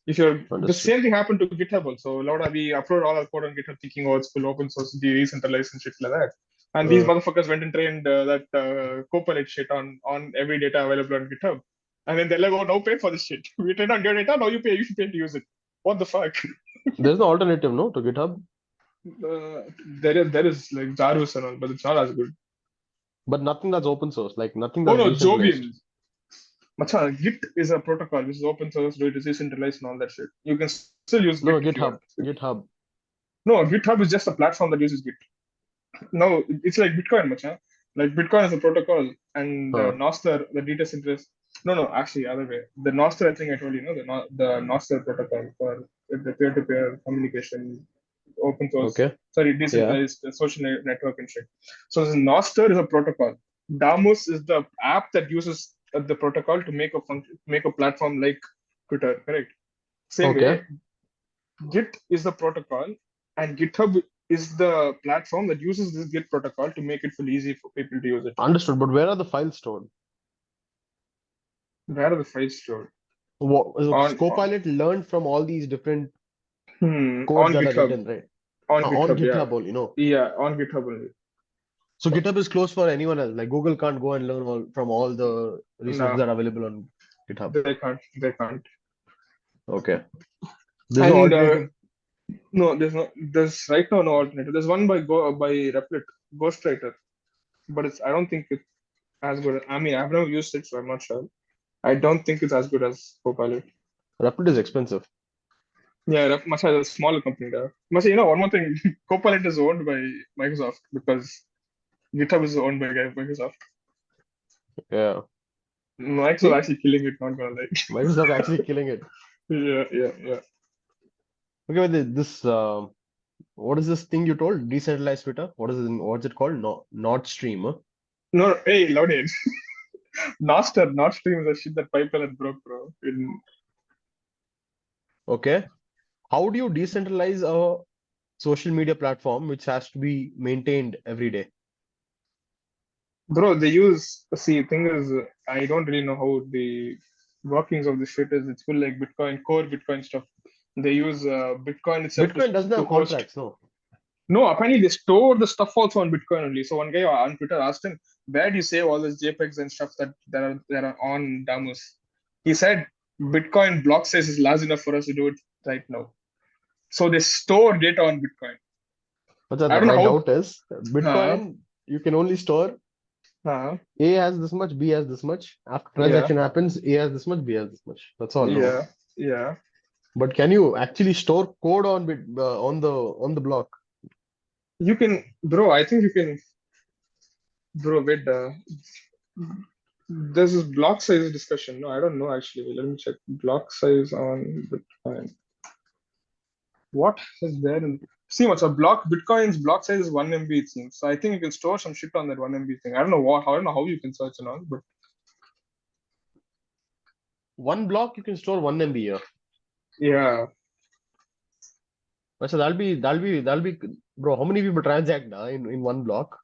If you're the Understood. same thing happened to GitHub also. A lot of we upload all our code on GitHub thinking, oh, it's full open source, decentralized and shit like that. And these Uh, motherfuckers went and trained that Copilot shit on every data available on GitHub. And then they're like, oh, no, pay for this shit. We trained on your data, now you should pay to use it. What the fuck? there's no alternative, no, to GitHub, There is like Jarvis and all, but it's not as good. but nothing that's open source, like nothing Oh that's no, decentralized. Jovian. Macha, Git is a protocol which is open source, it is decentralized and all that shit. You can still use No, Git no, if you want. GitHub. No, GitHub is just a platform that uses Git. No, it's like Bitcoin, macha. Like Bitcoin is a protocol, and Huh. Nostr, the data centers. No, actually, other way. The Nostr, I think I told you, no, the Nostr protocol for the peer-to-peer communication, open source. Okay. Sorry, Yeah. decentralized social network and shit. So this Nostr is a protocol. Damus is the app that uses the protocol to make a platform like Twitter. Correct. Same Okay. way, Git is the protocol, and GitHub is the platform that uses this Git protocol to make it feel easy for people to use it. Understood. But where are the files stored? Where are the files stored? On Copilot learned from all these different codes on that are GitHub. written, right? On On GitHub, yeah. GitHub only, no. Yeah, on GitHub only. So GitHub is closed for anyone else. Like Google can't go and learn from all the resources No, that are available on GitHub. they can't. They can't. Okay. There's no And alternative. no, there's right now no alternative. There's one by Replit, Ghostwriter, but I don't think it's as good. I mean, I've never used it, so I'm not sure. I don't think it's as good as Copilot. Rapid is expensive. Yeah, Masha is a smaller company there. Masha, one more thing. Copilot is owned by Microsoft because GitHub is owned by Microsoft. Yeah. Microsoft See, actually killing it, not gonna lie. Microsoft actually killing it. Yeah. Okay, but this what is this thing you told? Decentralized Twitter? What's it called? No, Nord Stream, huh? No, hey, loud it. Nord Stream is a shit that pipeline broke, bro. Okay. How do you decentralize a social media platform which has to be maintained every day? Bro, thing is, I don't really know how the workings of this shit is. It's full like Bitcoin, core Bitcoin stuff. They use Bitcoin itself Bitcoin doesn't to have host. contracts, no. No, apparently they store the stuff also on Bitcoin only. So one guy on Twitter asked him, "Where do you save all these JPEGs and stuff that are on Damus?" He said, "Bitcoin block size is large enough for us to do it right now." So they store data on Bitcoin. But I don't know my how. doubt is Uh, Bitcoin, you can only store uh, A has this much, B has this much. After yeah, transaction happens, A has this much, B has this much. That's all, no. yeah, yeah. But can you actually store code on the block? You can, bro. I think you can, bro. Wait, There's this block size discussion. No, I don't know actually. Let me check. Block size on Bitcoin. What is there in? See, what's a block? Bitcoin's block size is 1 MB, it seems. So I think you can store some shit on that 1 MB thing. I don't know what. I don't know how you can search and all, but One block you can store 1 MB here. yeah. So that'll be, bro. How many people transact in one block?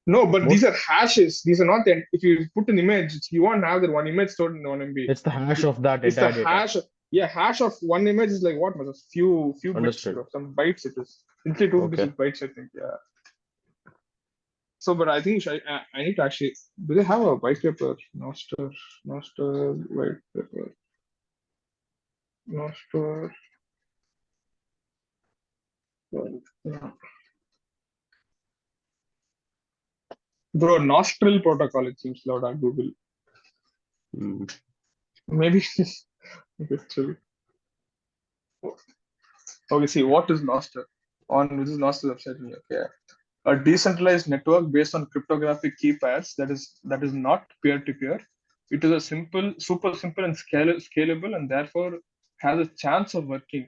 No, but Most- these are hashes. These are not. If you put an image, you won't have that one image stored in 1 MB. It's the hash of that It's the entire data. hash. Yeah, hash of one image is like what? A few bits, Understood. bro. Some bytes it is. Simply 256 bytes, I think. Yeah. So, but I think I need to actually. Do they have a white paper? Noster white paper. Noster. Yeah. Bro, Nostril protocol. It seems loud at Google. Hmm. Maybe. Actually. Okay, see what is Nostr? This is Nostril website. Okay. A decentralized network based on cryptographic key pairs that is not peer-to-peer. It is a super simple and scalable, and therefore has a chance of working.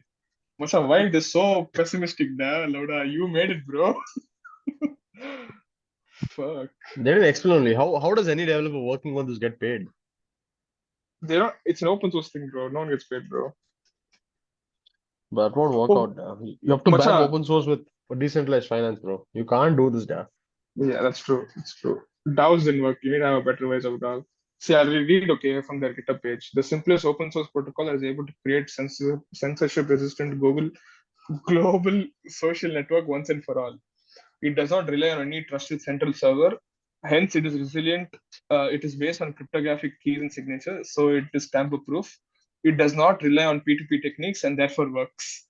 Masha, why it is so pessimistic there, Lauda? You made it, bro. Fuck. They didn't explain only how does any developer working on this get paid? They don't. It's an open source thing, bro. No one gets paid, bro. But it won't work Oh, out. You have to back Macha, open source with decentralized finance, bro. You can't do this, da. yeah, that's true. It's true. DAOs didn't work. You need to have a better ways of DAO. See, I'll read okay from their GitHub page. The simplest open source protocol is able to create censorship resistant global social network once and for all. It does not rely on any trusted central server. Hence, it is resilient. It is based on cryptographic keys and signatures, so it is tamper proof. It does not rely on P2P techniques and therefore works.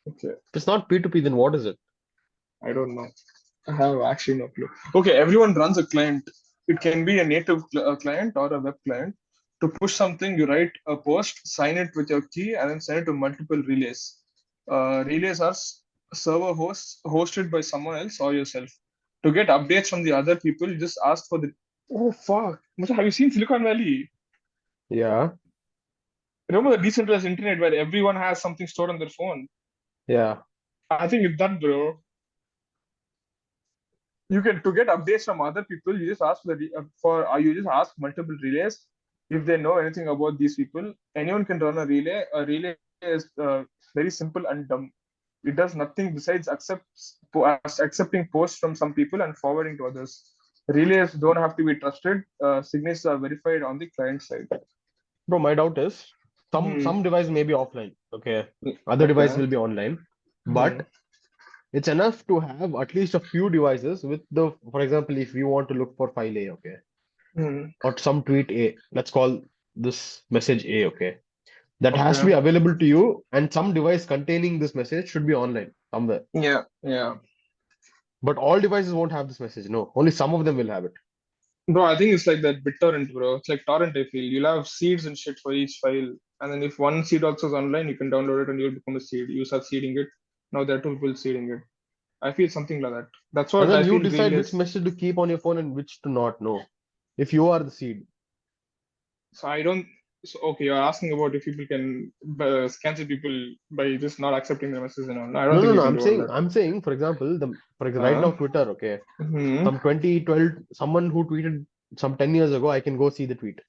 Okay. If it's not P2P, then what is it? I don't know. I have actually no clue. Okay, everyone runs a client. It can be a native client or a web client. To push something, you write a post, sign it with your key, and then send it to multiple relays. Relays are server hosts hosted by someone else or yourself. To get updates from the other people, you just ask for the. Oh fuck! Musa, have you seen Silicon Valley? Yeah, Remember the decentralized internet where everyone has something stored on their phone? yeah. I think it's that, bro. You can to get updates from other people. You just ask you just ask multiple relays if they know anything about these people. Anyone can run a relay. A relay is very simple and dumb. It does nothing besides accepting posts from some people and forwarding to others. Relays don't have to be trusted. Signatures are verified on the client side. Bro, my doubt is some device may be offline. Okay, other device Okay. will be online, Hmm. but it's enough to have at least a few devices with for example, if we want to look for file A, okay, Hmm. or some tweet A, let's call this message A, okay, that has to Okay. be available to you, and some device containing this message should be online somewhere. Yeah. Yeah. But all devices won't have this message. No, only some of them will have it. Bro, I think it's like that BitTorrent, bro. It's like torrent, I feel. You'll have seeds and shit for each file. And then if one seed also is online, you can download it and you'll become a seed. You start seeding it. Now there are two people seeding it. I feel something like that. That's And what then I you feel decide real which is. message to keep on your phone and which to not know. If you are the seed. So I don't. So, okay, you're asking about if people can cancel people by just not accepting the message and all. No, I don't No, think no, you no. can I'm do all saying, that. I'm saying, for example, right now Twitter, okay, Hmm. some 2012, someone who tweeted some 10 years ago, I can go see the tweet.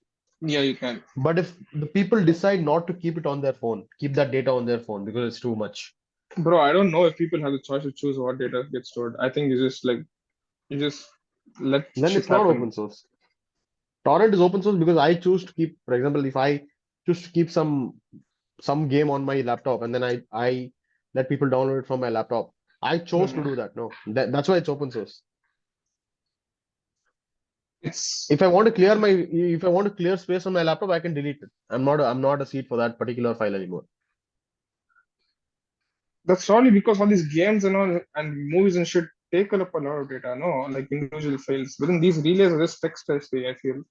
Yeah, you can. But if the people decide not to keep it on their phone, keep that data on their phone because it's too much, Bro, I don't know if people have the choice to choose what data gets stored. I think you just let then shit it's not happen. open source. Torrent is open source because I choose to keep, for example, if I choose to keep some game on my laptop and then I let people download it from my laptop. I chose to Hmm. do that. No, that's why it's open source. It's If I want to clear space on my laptop, I can delete it. I'm not a seed for that particular file anymore. That's probably because all these games and all and movies and shit take up a lot of data, no? Like individual files. But then these relays are just text based, I feel.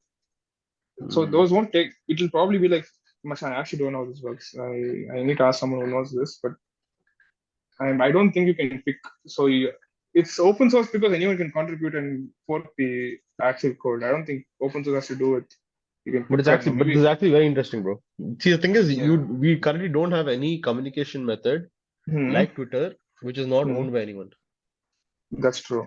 So Hmm. those won't take. It'll probably be like, much. I actually don't know how this works. I need to ask someone who knows this, but I don't think you can pick. So it's open source because anyone can contribute and fork the actual code. I don't think open source has to do with you can But put it's that. No, actually, but this maybe is actually very interesting, bro. See, the thing is, yeah. we currently don't have any communication method Hmm. like Twitter, which is not Hmm. owned by anyone. That's true.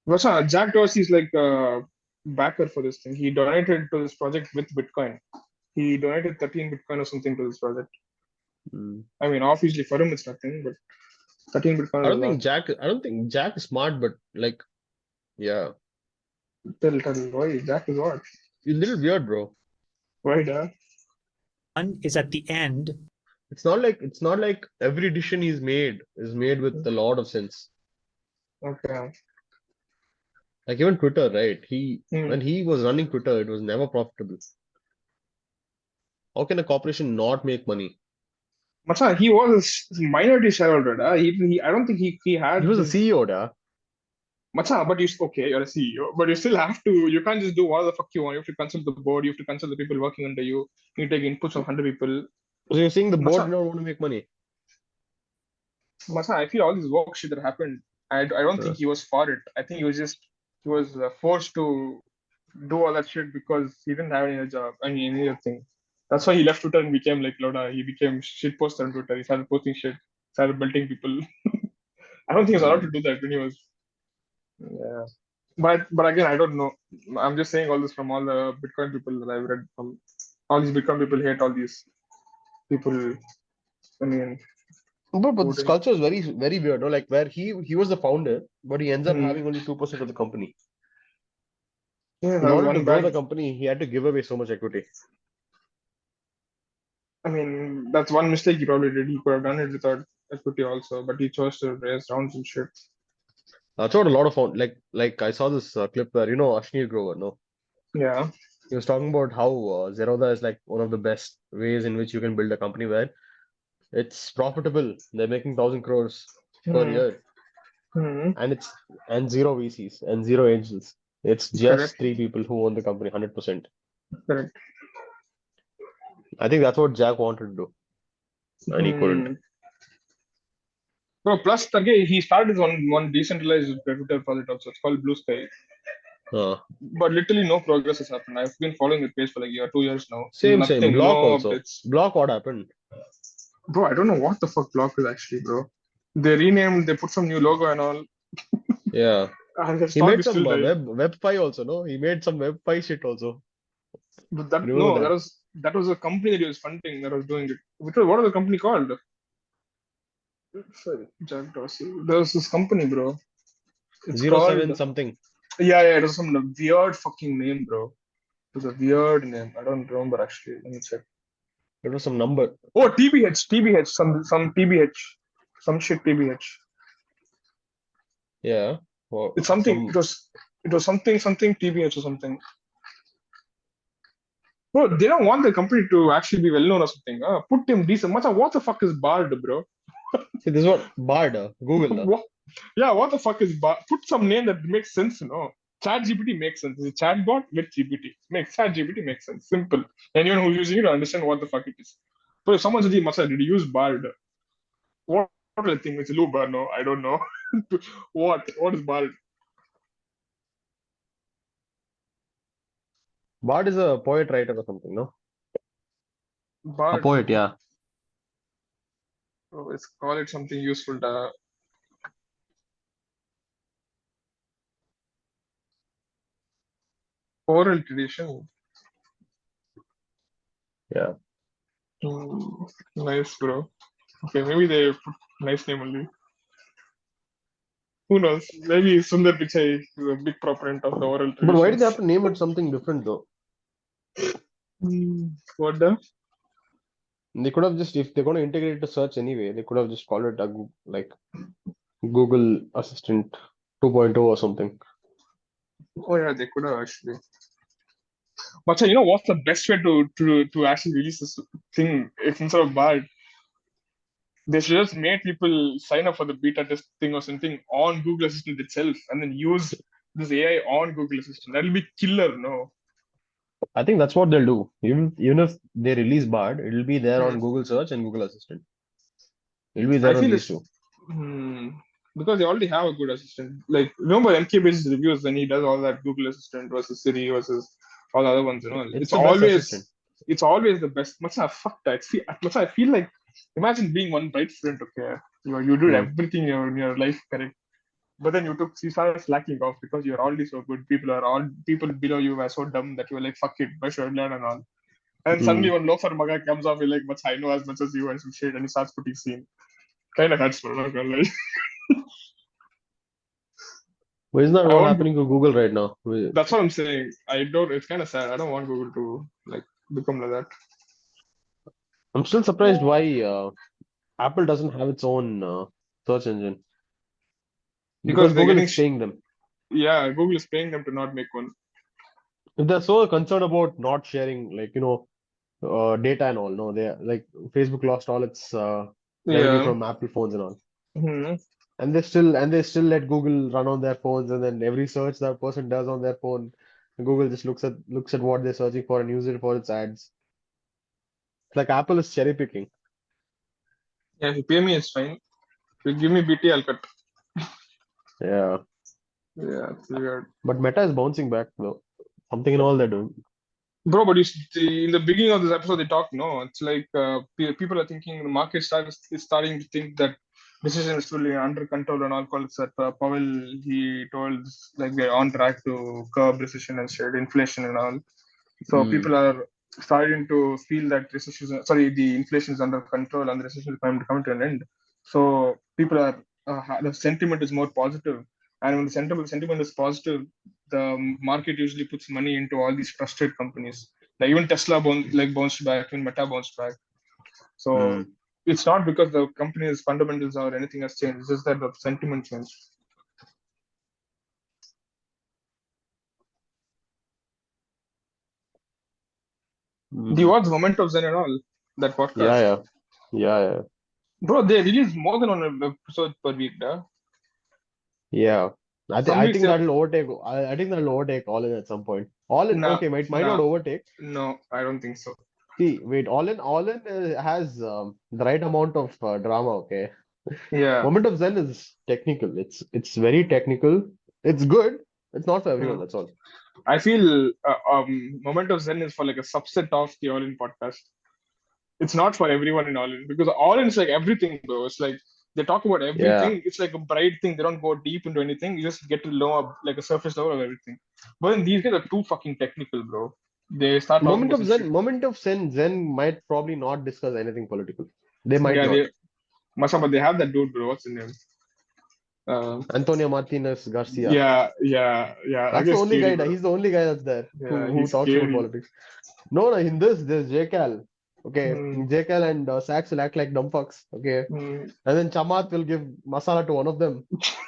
But Jack Dorsey is like a backer for this thing. He donated to this project with Bitcoin. He donated 13 Bitcoin or something to this project. Mm. I mean, obviously for him it's nothing, but 13 Bitcoin I is a don't lot. think Jack. I don't think Jack is smart, but like, yeah, Tell why Jack is what? he's a little weird, bro. Why, da? One is at the end. It's not like every decision he's made is made with a lot of sense. Okay. Like even Twitter, right? Hmm. When he was running Twitter, it was never profitable. How can a corporation not make money? Macha, he was a minority shareholder. Da. I don't think he He had was a this. CEO, da. Macha, but okay, you're a CEO, but you still have to. You can't just do what the fuck you want. You have to consult the board. You have to consult the people working under you. You take inputs from 100 people. So you're saying the board Macha, did not want to make money? Masa, I feel all this work shit that happened. I don't Uh, think he was for it. I think he was forced to do all that shit because he didn't have any other job, any other thing. That's why he left Twitter and became like Loda. He became shit poster on Twitter. He started posting shit, started belting people. I don't think he was allowed to mm. do that when he was. Yeah. But again, I don't know. I'm just saying all this from all the Bitcoin people that I've read from. All these Bitcoin people hate all these people. I mean, But this voting. culture is very weird, no? Like where he was the founder, but he ends up Hmm. having only 2% of the company. Yeah, In that was order to one grow the bad. company, he had to give away so much equity. I mean, that's one mistake he probably did. He could have done it without equity also, but he chose to raise rounds and shit. That's what a lot of like I saw this clip where Ashneer Grover, no, Yeah. he was talking about how Zerodha is like one of the best ways in which you can build a company where it's profitable. They're making 1,000 crores per Hmm. year, Hmm. and zero VCs and zero angels. It's Correct. just three people who own the company 100%. Correct. I think that's what Jack wanted to do, and he couldn't. Hmm. No, plus again, he started his one decentralized Twitter project also. It's called Blue Sky, Uh, but literally no progress has happened. I've been following the page for like 2 years now. same. Nothing, Block no also. updates. Block, what happened? Bro, I don't know what the fuck Block is actually, bro. They renamed, they put some new logo and all, Yeah. and the He stock made is still some dying. web5 also, no? He made some web5 shit also. But that Remember no, that? that was a company that he was funding that was doing it. What was the company called? Sorry, Jack Dorsey. There's this company, bro. It's Zero called seven something. yeah. It was some weird fucking name, bro. It was a weird name. I don't remember actually. Let me check. It was some number. Oh, TBH, some TBH, some shit TBH. Yeah. Or It's something. some It was something TBH or something. Bro, they don't want the company to actually be well known or something. Put him decent. Macha, what the fuck is Bard, bro? See, this is what Bard, Google. What? Yeah, what the fuck is put some name that makes sense, you know. Chat GPT makes sense. It's a chatbot with GPT. Makes Chat GPT makes sense. Simple. Anyone who's using it will understand what the fuck it is. But if someone says, Masa, did you use Bard? What do I think? It's Luba? No, I don't know. What? What is Bard? Bard is a poet writer or something, no? A Bard. poet, yeah. Oh, let's call it something useful. Oral tradition. Yeah. Hmm, nice, bro. Okay, maybe they put nice name only. Who knows? Maybe Sundar Pichai is a big proponent of the oral But why did they have traditions. to name it something different though? What the? They could have just, if they're going to integrate the search anyway, they could have just called it like Google Assistant 2.0 or something. Oh yeah, they could have actually. But you know what's the best way to actually release this thing? If instead of Bard, they should just make people sign up for the beta test thing or something on Google Assistant itself, and then use this AI on Google Assistant. That'll be killer, no? I think that's what they'll do. Even if they release Bard, it'll be there Hmm. on Google Search and Google Assistant. It'll be I there on feel these it's two. because they already have a good assistant. Like remember MKB's reviews when he does all that Google Assistant versus Siri versus all the other ones, you know. It's the best assistant. It's always the best. Much I fuck that. Much I feel like imagine being one bright student, okay. You did everything in your life correct. But then you started slacking off because you're already so good. People below you were so dumb that you were like, fuck it, I should learn and all. And suddenly one loafer maga comes off, you're like, much I know as much as you and some shit, and he starts putting scene. Kind of hurts, bro. Not gonna lie. But isn't that I what won't. happening to Google right now? That's what I'm saying. I don't. It's kind of sad. I don't want Google to like become like that. I'm still surprised why Apple doesn't have its own search engine. Because Because they're Google getting. is paying them. Yeah, Google is paying them to not make one. If they're so concerned about not sharing, like, data and all, no, they like Facebook lost all its revenue Yeah. from Apple phones and all. Hmm. And they still let Google run on their phones, and then every search that person does on their phone, Google just looks at what they're searching for and uses it for its ads. It's like Apple is cherry picking. Yeah, if you pay me, it's fine. If you give me BT, I'll cut. Yeah. Yeah, it's weird. But Meta is bouncing back though. Something in all they're doing. Bro, but in the beginning of this episode, they talked. No, it's like people are thinking the market is starting to think that decision is fully under control and all. Calls that Powell he told like they're on track to curb recession and shade inflation and all. So people are starting to feel that the inflation is under control and the recession is going to come to an end. So people are the sentiment is more positive, and when the sentiment is positive, the market usually puts money into all these trusted companies. Like even Tesla bounced back, even Meta bounced back. So it's not because the company's fundamentals or anything has changed. It's just that the sentiment changed. Do you watch the Moment of Zen and all that podcast? Yeah, yeah. Bro, they release more than one episode per week, duh. Yeah. Some I weeks think they that'll overtake I think that'll overtake All In at some point. All In, nah okay, might nah not overtake. no, I don't think so. See, wait, All In has the right amount of drama, okay. Yeah. Moment of Zen is technical. It's very technical. It's good. It's not for everyone, Hmm. that's all. I feel Moment of Zen is for like a subset of the All In podcast. It's not for everyone in All In because All In is like everything, bro. It's like they talk about Yeah. everything. It's like a bright thing. They don't go deep into anything. You just get to know like a surface level of everything. But then these guys are too fucking technical, bro. They start talking about some shit. Moment of Zen might probably not discuss anything political. They might Yeah, not. but they have that dude, bro. What's his name? Uh, Antonio Martinez Garcia. yeah. That That's the guy's only scary, guy bro. he's the only guy that's there Yeah, who he's talks about scary. politics. No, in this there's JCal. Okay. Hmm. JCal and Sax will act like dumb fucks. Okay. Hmm. And then Chamath will give masala to one of them.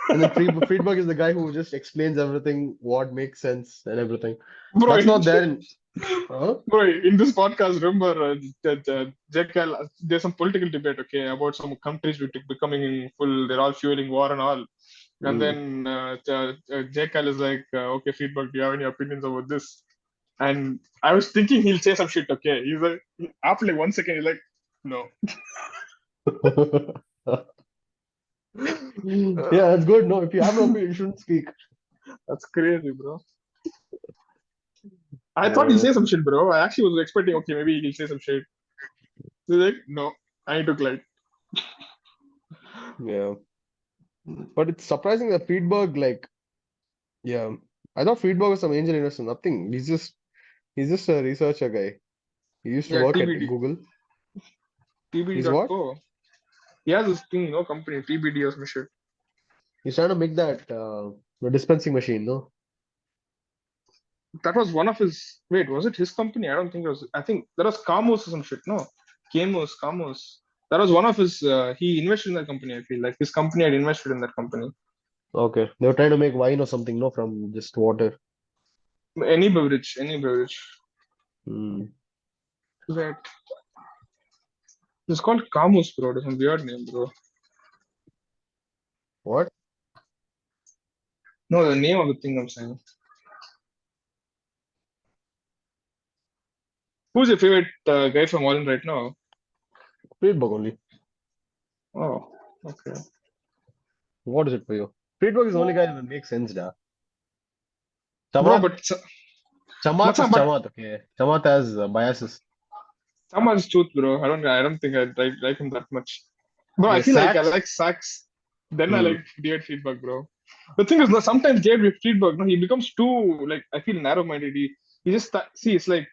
And then Friedberg is the guy who just explains everything, what makes sense and everything. Bro, That's not there in. Huh? bro, in this podcast, remember that there's some political debate, okay, about some countries becoming full, they're all fueling war and all. And Mm. then Jekyll is like, okay, feedback, do you have any opinions about this? And I was thinking he'll say some shit, okay. He's like, after like 1 second, he's like, no. Yeah, that's good. No, if you have an opinion, you shouldn't speak. That's crazy, bro. I thought he'll Yeah. say some shit, bro. I actually was expecting, okay, maybe he'll say some shit. He's like, no, I took light. Yeah. But it's surprising that Friedberg, like, yeah, I thought Friedberg was some angel investor. Nothing. He's just a researcher guy. He used to Yeah, work at TBD, Google. He's what? TBD.co. He has this thing, company, TBD or some shit. He's trying to make that the dispensing machine, no? That was one of his. Wait, was it his company? I don't think it was. I think that was Kamos or some shit. No, Kamos. That was one of his. He invested in that company. I feel like his company had invested in that company. Okay. They were trying to make wine or something, no, from just water. Any beverage. Hmm. That it's called Kamos, bro. It's a weird name, bro. What? No, the name of the thing I'm saying. Who's your favorite guy from All In right now? Friedberg only. Oh, okay. What is it for you? Friedberg is the only guy that makes sense, da. Bro, Chamath, but Chamath is Macha, but Chamath, okay. Chamath has biases. Sama is truth, bro. I don't think I like him that much. Bro, I Okay, feel like I Sachs. like Sachs. Then I Hmm. like David Friedberg, bro. The thing is, no, sometimes David Friedberg, no, he becomes too like I feel narrow-minded. He just see, it's like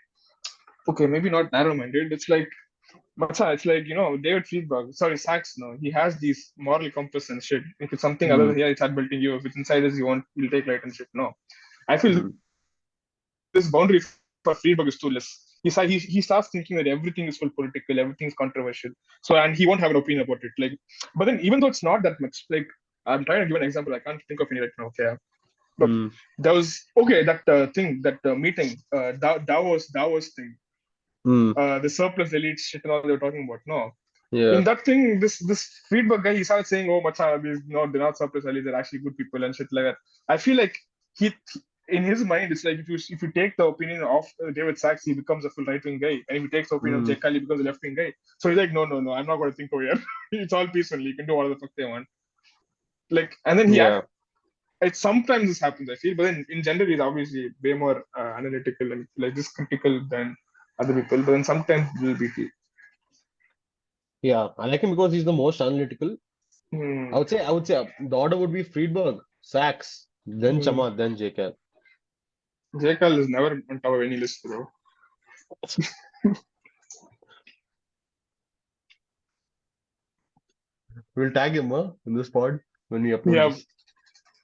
okay, maybe not narrow-minded. It's like Macha, it's like David Friedberg. Sorry, Sachs. No, he has these moral compass and shit. If it's something other Hmm. than here, it's built in you. If it's inside us, you want, you'll take light and shit. No, I feel Hmm. this boundary for Friedberg is too less. He starts thinking that everything is full political, everything is controversial. So and he won't have an opinion about it. Like, but then even though it's not that much, like I'm trying to give an example. I can't think of any right now. Okay, but Hmm. there was okay that thing that meeting Davos thing, Hmm. the surplus elite shit and all they were talking about. No, Yeah. in that thing, this Friedberg guy, he started saying, "Oh, macha, they're not surplus elites, they're actually good people and shit like that." I feel like he, in his mind, it's like if you take the opinion of David Sachs, he becomes a full right wing guy, and if he takes the opinion of Hmm. Jake Cali, he becomes a left wing guy. So he's like, "No, no, no, I'm not going to think over here. It's all peaceful. You can do whatever the fuck they want." Like, and then he act. Yeah. It sometimes this happens, I feel, but then in general, he's obviously way more analytical and like just critical than other people. But then sometimes it will be. Yeah. I like him because he's the most analytical. Hmm. I would say the order would be Friedberg, Sachs, then Hmm. Chamath, then JK. Jekyll is never on top of any list, bro. We'll tag him in this pod when we upload Yeah, this.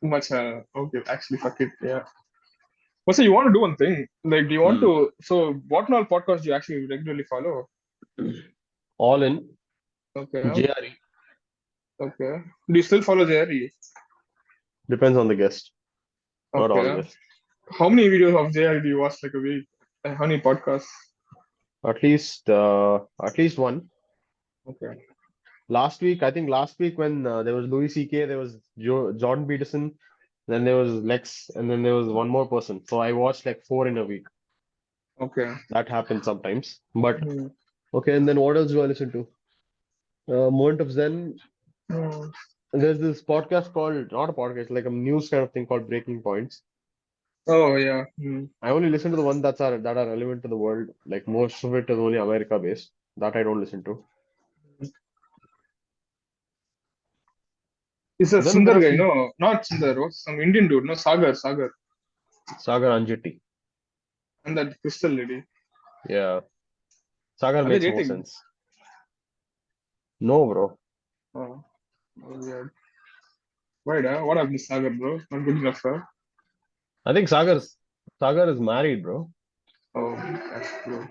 much. Okay, actually, fuck it. Yeah. But so you want to do one thing? Like, do you want Hmm. to? So, what all podcasts do you actually regularly follow? All in Okay. JRE. Okay. Do you still follow Jerry? Depends on the guest. Not Okay. always. How many videos of Jerry do you watch like a week? How many podcasts? At least one. Okay. I think last week when there was Louis CK, there was Jordan Peterson, then there was Lex, and then there was one more person. So I watched like four in a week. Okay. That happens sometimes. But Hmm. okay, and then what else do I listen to? Moment of Zen. Hmm. There's this podcast called, not a podcast, like a news kind of thing called Breaking Points. Oh yeah. Hmm. I only listen to the ones that are relevant to the world. Like most of it is only America based. That I don't listen to. It's a Then there Sundar are guy, few. no? Not Sundar, what's some Indian dude, no? Sagar. Sagar Anjeti. And that Crystal lady. Yeah. Sagar Are they makes more dating? sense. No, bro. Oh, weird. Why, what happened to Sagar, bro? Not good enough, huh? I think Sagar is married, bro. Oh, that's true.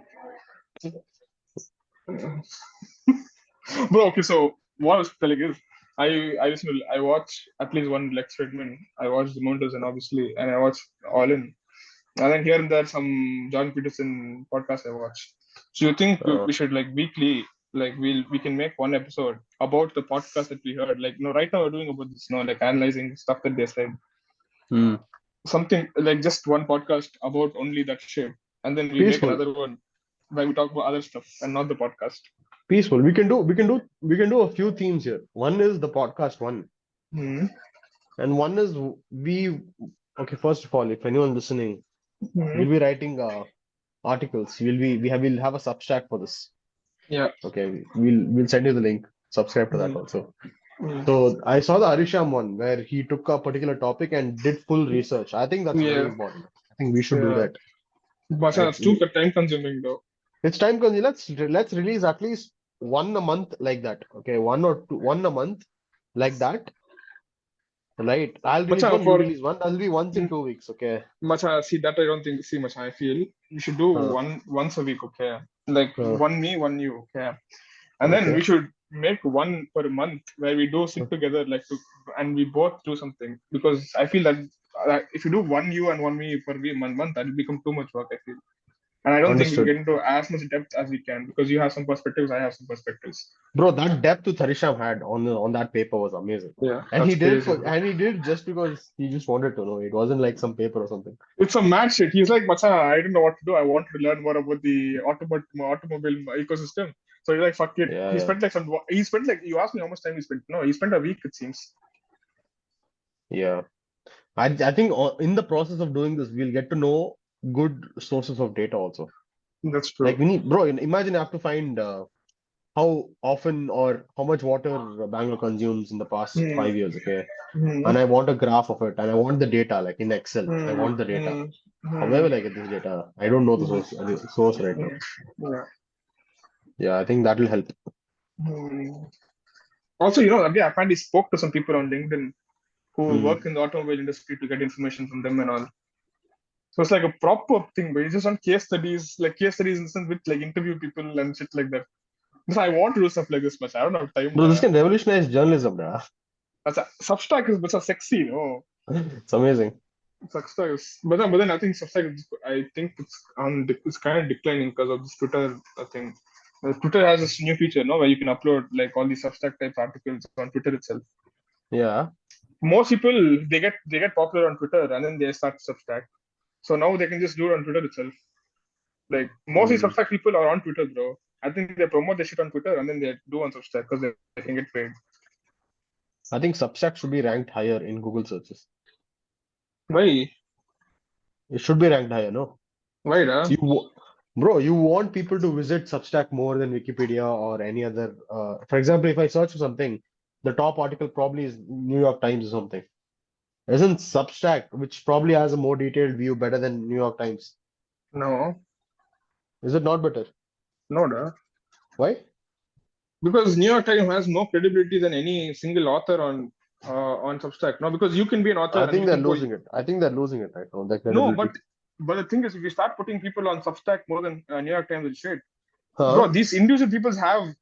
Bro, okay, so what I was telling is, I watch at least one Lex Fridman. I watch the Montos and obviously, and I watch All In, and then here and there some John Peterson podcast I watch. So you think Uh, we should like weekly, like we can make one episode about the podcast that we heard? Like, no, right now we're doing about this, no, like analyzing stuff that they said. hmm. Something like just one podcast about only that shit, and then we make Peaceful. another one where we talk about other stuff and not the podcast. Peaceful. We can do a few themes here. One is the podcast one. Hmm. And one is we okay, first of all, if anyone listening, Hmm. we'll be writing articles. We'll have a Substack for this. Yeah. Okay, we'll send you the link. Subscribe to that Hmm. also. Hmm. So I saw the Arisham one where he took a particular topic and did full research. I think that's very Yeah. important. I think we should do Yeah. that. But Right? that's too time consuming though. It's time consuming. Let's release at least one a month like that. Okay, one a month like that. Right. I'll But release one, you for release one. That'll be once in 2 weeks. Okay. much see that I don't think see much I feel you should do Uh, once a week, okay? Like uh, one me, one you, okay? And then okay. we should make one per month where we do sit together and we both do something because I feel that if you do one you and one me per week, 1 month, that'll become too much work, I feel. And I don't think we can Understood. get into as much depth as we can because you have some perspectives, I have some perspectives. Bro, that depth with Harisham had on that paper was amazing. Yeah, And he that's did it crazy, for bro. and he did it just because he just wanted to know. It wasn't like some paper or something. It's a mad shit. He's like, Macha, I don't know what to do. I want to learn more about the automobile ecosystem. So he's like, fuck it. Yeah, He yeah. spent like you asked me how much time he spent. No, he spent a week, it seems. Yeah. I think in the process of doing this, we'll get to know good sources of data also. That's Like true. we need, bro, imagine I have to find how often or how much water Bangalore consumes in the past Hmm. 5 years, okay? Hmm. And I want a graph of it, and I want the data, like in Excel. I Hmm. want the data. Hmm. Where will I get this data? I don't know the source right now. Yeah. Yeah, I think that will help. Hmm. Also, you know, again, apparently spoke to some people on LinkedIn who Hmm. work in the automobile industry to get information from them and all. So it's like a proper thing, but it's just on case studies, like case studies in the sense with like interview people and shit like that. Because I want to do stuff like this much. I don't have time. Bro, this can revolutionize journalism, bro. Substack is but sexy, you know. It's amazing. Substack is, but then I think Substack is, I think it's kind of declining because of this Twitter thing. Twitter has this new feature, no, where you can upload like all these Substack type articles on Twitter itself. Yeah. Most people they get popular on Twitter and then they start Substack. So now they can just do it on Twitter itself. Like mostly Hmm. Substack people are on Twitter, bro. I think they promote their shit on Twitter and then they do on Substack because they can get paid. I think Substack should be ranked higher in Google searches. Why? It should be ranked higher, no? Why, da? Bro, you want people to visit Substack more than Wikipedia or any other. For example, if I search for something, the top article probably is New York Times or something. Isn't Substack, which probably has a more detailed view, better than New York Times? No, Is it not better? no, da. Why? Because New York Times has more credibility than any single author on Substack. No, because you can be an author I and think you they're can go. losing it. I think they're losing it right now, their No, credibility. but the thing is, if you start putting people on Substack more than New York Times and shit, bro, Huh? these individual people have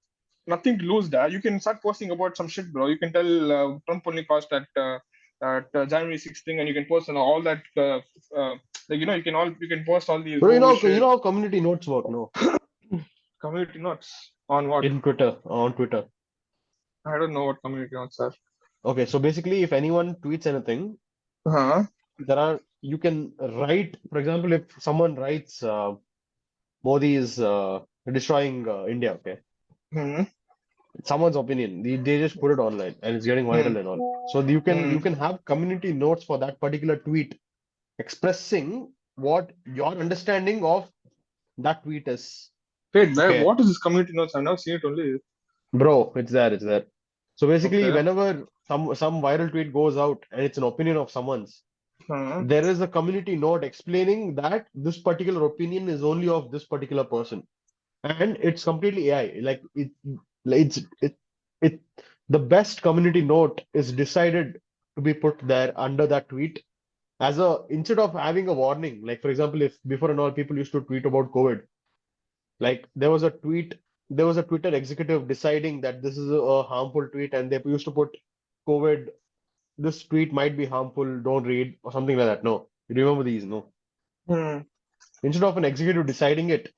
nothing to lose. Da. You can start posting about some shit, bro. You can tell Trump only cost at January 6th thing, and you can post on all that. Like you can post all these Bro, oh shit how community notes work, no? community notes on what? In Twitter, on Twitter. I don't know what community notes are. Okay, so basically, if anyone tweets anything, Huh? you can write, for example, if someone writes Modi is destroying India, okay? Hmm. Someone's opinion, they just put it online and it's getting Hmm. viral and all. So Hmm. you can have community notes for that particular tweet expressing what your understanding of that tweet is. Wait, Okay, what is this community notes? I've never seen it only. bro, it's there, it's there. So basically, Okay. whenever some viral tweet goes out and it's an opinion of someone's, Huh. there is a community note explaining that this particular opinion is only of this particular person, and it's completely AI. It the best community note is decided to be put there under that tweet as a instead of having a warning. Like for example, if before and all people used to tweet about COVID, like there was a Twitter executive deciding that this is a harmful tweet, and they used to put COVID. This tweet might be harmful. Don't read or something like that. No, you remember these? No. Hmm. Instead of an executive deciding it,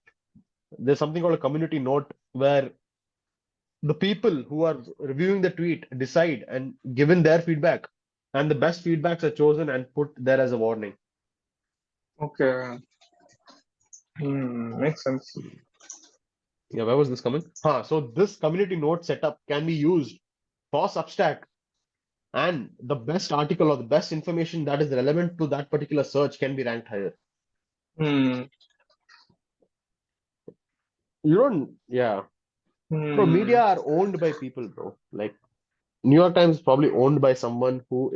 there's something called a community note where the people who are reviewing the tweet decide and given their feedback, and the best feedbacks are chosen and put there as a warning. Okay. Makes sense. Yeah, where was this coming? So this community note setup can be used for Substack, and the best article or the best information that is relevant to that particular search can be ranked higher. Hmm. You don't, yeah. Bro, Hmm. media are owned by people, bro. Like New York Times is probably owned by someone who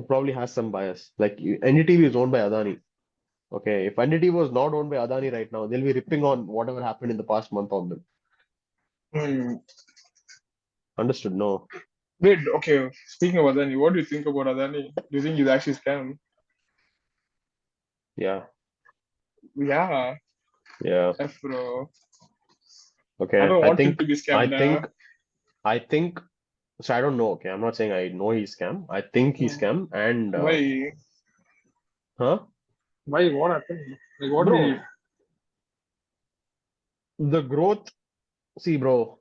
probably has some bias. Like NDTV is owned by Adani. Okay, if NDTV was not owned by Adani right now, they'll be ripping on whatever happened in the past month on them. Hmm. Understood? No. Wait, okay. Speaking of Adani, what do you think about Adani? Do you think he's actually scam? Yeah. Yeah, Yeah. F bro. I Okay. don't want him to be I scammed. think I think so. I don't know. Okay, I'm not saying I know he's scam. I think he's Hmm. scam. And Why? huh, Why? What happened? Like, what did he? bro, the growth. See, bro,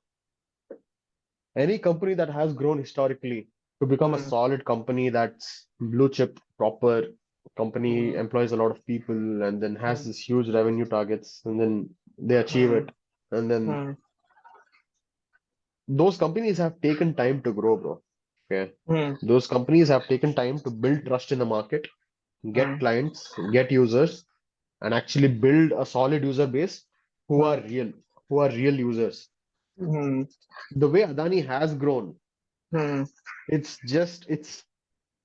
any company that has grown historically to become a Hmm. solid company that's blue chip, proper company, Hmm. employs a lot of people, and then has Hmm. this huge revenue targets, and then they achieve Hmm. it, and then Hmm. those companies have taken time to grow, bro. Okay. Hmm. Those companies have taken time to build trust in the market, get clients, get users, and actually build a solid user base who are real users. Hmm. The way Adani has grown, Hmm. it's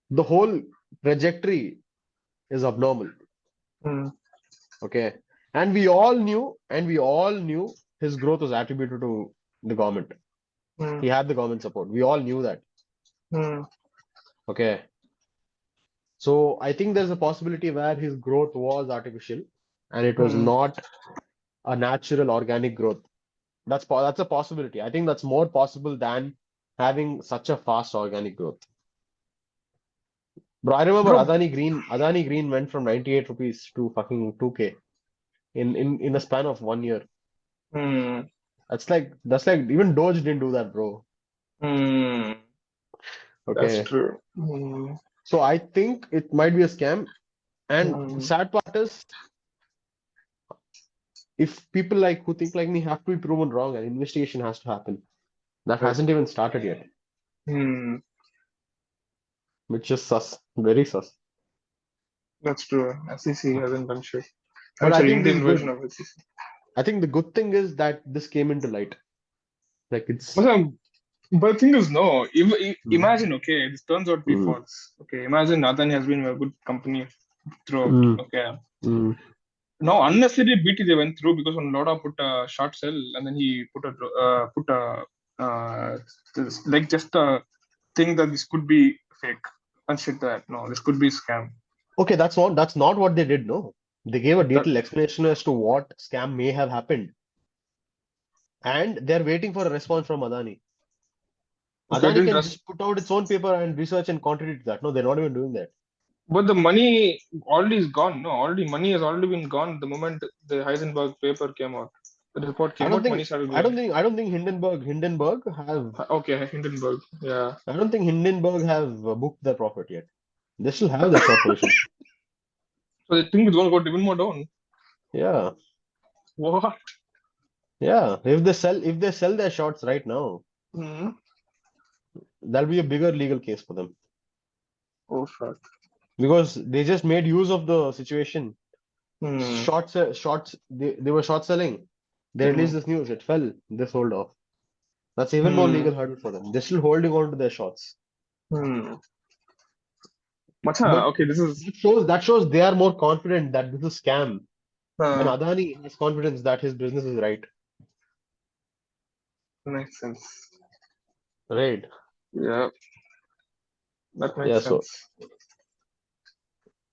the whole trajectory is abnormal. Hmm. Okay. And we all knew his growth was attributed to the government. Hmm. He had the government support. We all knew that. Hmm. Okay. So I think there's a possibility where his growth was artificial and it was Hmm. not a natural organic growth. That's a possibility. I think that's more possible than having such a fast organic growth. Bro, I remember Bro. Adani Green went from 98 rupees to fucking 2K in a span of 1 year. Hmm. That's like even Doge didn't do that, bro. Hmm. That's Okay. true. Hmm. So I think it might be a scam. And the Hmm. sad part is if people like who think like me have to be proven wrong, an investigation has to happen. That Right. hasn't even started yet, Hmm. which is sus, very sus. That's true. SEC hasn't done shit. But I'm I sorry, think this is Indian version good. of SEC. I think the good thing is that this came into light. Like it's. But, but the thing is, no. Mm, Imagine, okay, this turns out to be mm, false. Okay, imagine Adani has been a good company throughout. mm, Okay. mm. Now, unnecessarily BT they went through because when Loda put a short sell and then he like just a thing that this could be fake and shit that no, this could be scam. Okay, that's not what they did, no. They gave a That detailed explanation as to what scam may have happened. And they're waiting for a response from Adani. okay, Adani didn't can trust. just put out its own paper and research and contradict that. No, they're not even doing that. But the money already is gone. No, already money has already been gone the moment the Heisenberg paper came out. The report I came don't out, money think started I don't going. think I don't think Hindenburg have Okay, Hindenburg. Yeah. I don't think Hindenburg have booked their profit yet. They still have their short position. So the thing is going to go even more down. Yeah, What? yeah. If they sell their shorts right now, Hmm. that'll be a bigger legal case for them Oh fuck. because they just made use of the situation. Hmm. Shorts. They were short selling. They Hmm. released this news. It fell. They sold off. That's even more Hmm. legal hurdle for them. They're still holding on to their shorts. Hmm. Macha, But okay, this is that shows they are more confident that this is scam. And uh, Adani has confidence that his business is right. makes sense. Right. Yeah, that Yeah. makes So sense.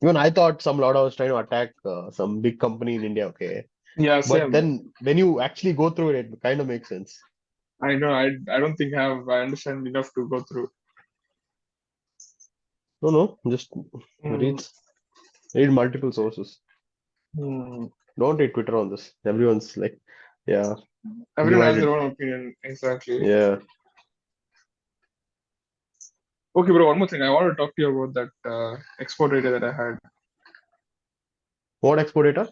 even I thought some Lauda was trying to attack some big company in India. Okay. Yeah, But same. then when you actually go through it, it kind of makes sense. I know. I don't think I understand enough to go through. No, no. Just Hmm. read read multiple sources. Hmm. Don't read Twitter on this. Everyone's like, yeah, Everyone has their divided. own opinion. Exactly. Yeah. Okay, bro. One more thing. I want to talk to you about that export idea that I had. What export data?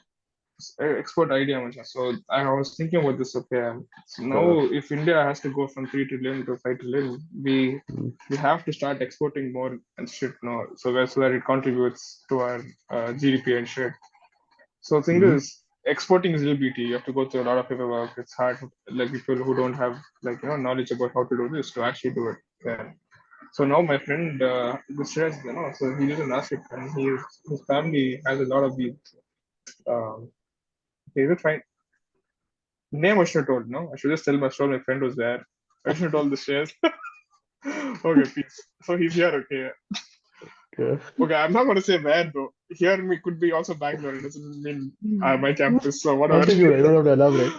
Export idea, Macha. So I was thinking about this. Okay, so now Uh, if India has to go from 3 trillion to 5 trillion, mm, we have to start exporting more and shit. No, so that it contributes to our GDP and shit. So the thing mm, is, exporting is LBT. You have to go through a lot of paperwork. It's hard, like people who don't have like knowledge about how to do this to actually do it. Yeah. So now my friend, the shares, so he didn't ask it, and his family has a lot of these. Um, okay, is it fine? Name I should have told. No, I should just tell my story. My friend was there. I should have told the shares. Okay, peace. So he's here. Okay. yeah. Okay, I'm not gonna say where though. Here me could be also Bangalore. It doesn't mean my campus or whatever. Continue. I don't have to elaborate.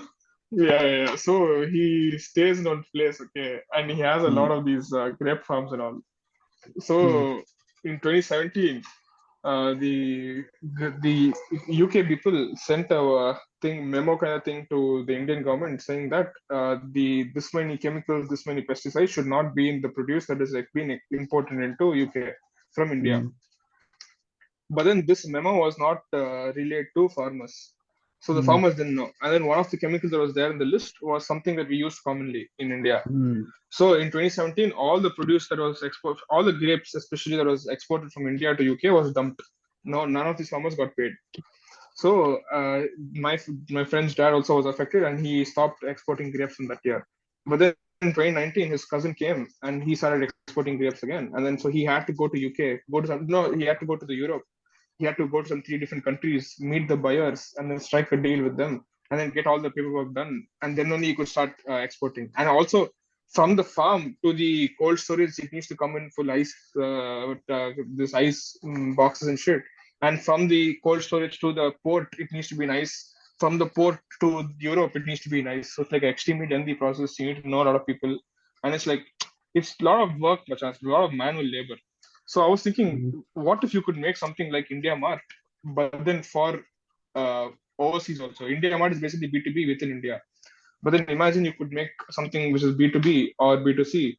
Yeah. So he stays in one place, okay, and he has a lot Mm, of these grape farms and all. mm, So in 2017, the UK people sent a thing memo kind of thing to the Indian government saying that the this many chemicals, this many pesticides should not be in the produce that is like being imported into UK from India. mm, But then this memo was not relayed to farmers. So the farmers didn't know. And then one of the chemicals that was there in the list was something that we use commonly in India. So in 2017, all the produce that was exported, all the grapes especially that was exported from India to UK was dumped. No, none of these farmers got paid. So my friend's dad also was affected, and he stopped exporting grapes in that year. But then in 2019, his cousin came and he started exporting grapes again. And then so he had to go to UK, go to some no, he had to go to the Europe. He had to go to some 3 different countries, meet the buyers, and then strike a deal with them, and then get all the paperwork done, and then only he could start exporting. And also from the farm to the cold storage, it needs to come in full ice, this ice boxes and shit. And from the cold storage to the port, it needs to be nice. From the port to Europe, it needs to be nice. So it's like an extremely lengthy process. You need to know a lot of people, and it's like it's a lot of work, but a lot of manual labor. So I was thinking, what if you could make something like India Mart, but then for overseas also? India Mart is basically B2B within India. But then imagine you could make something which is B2B or B2C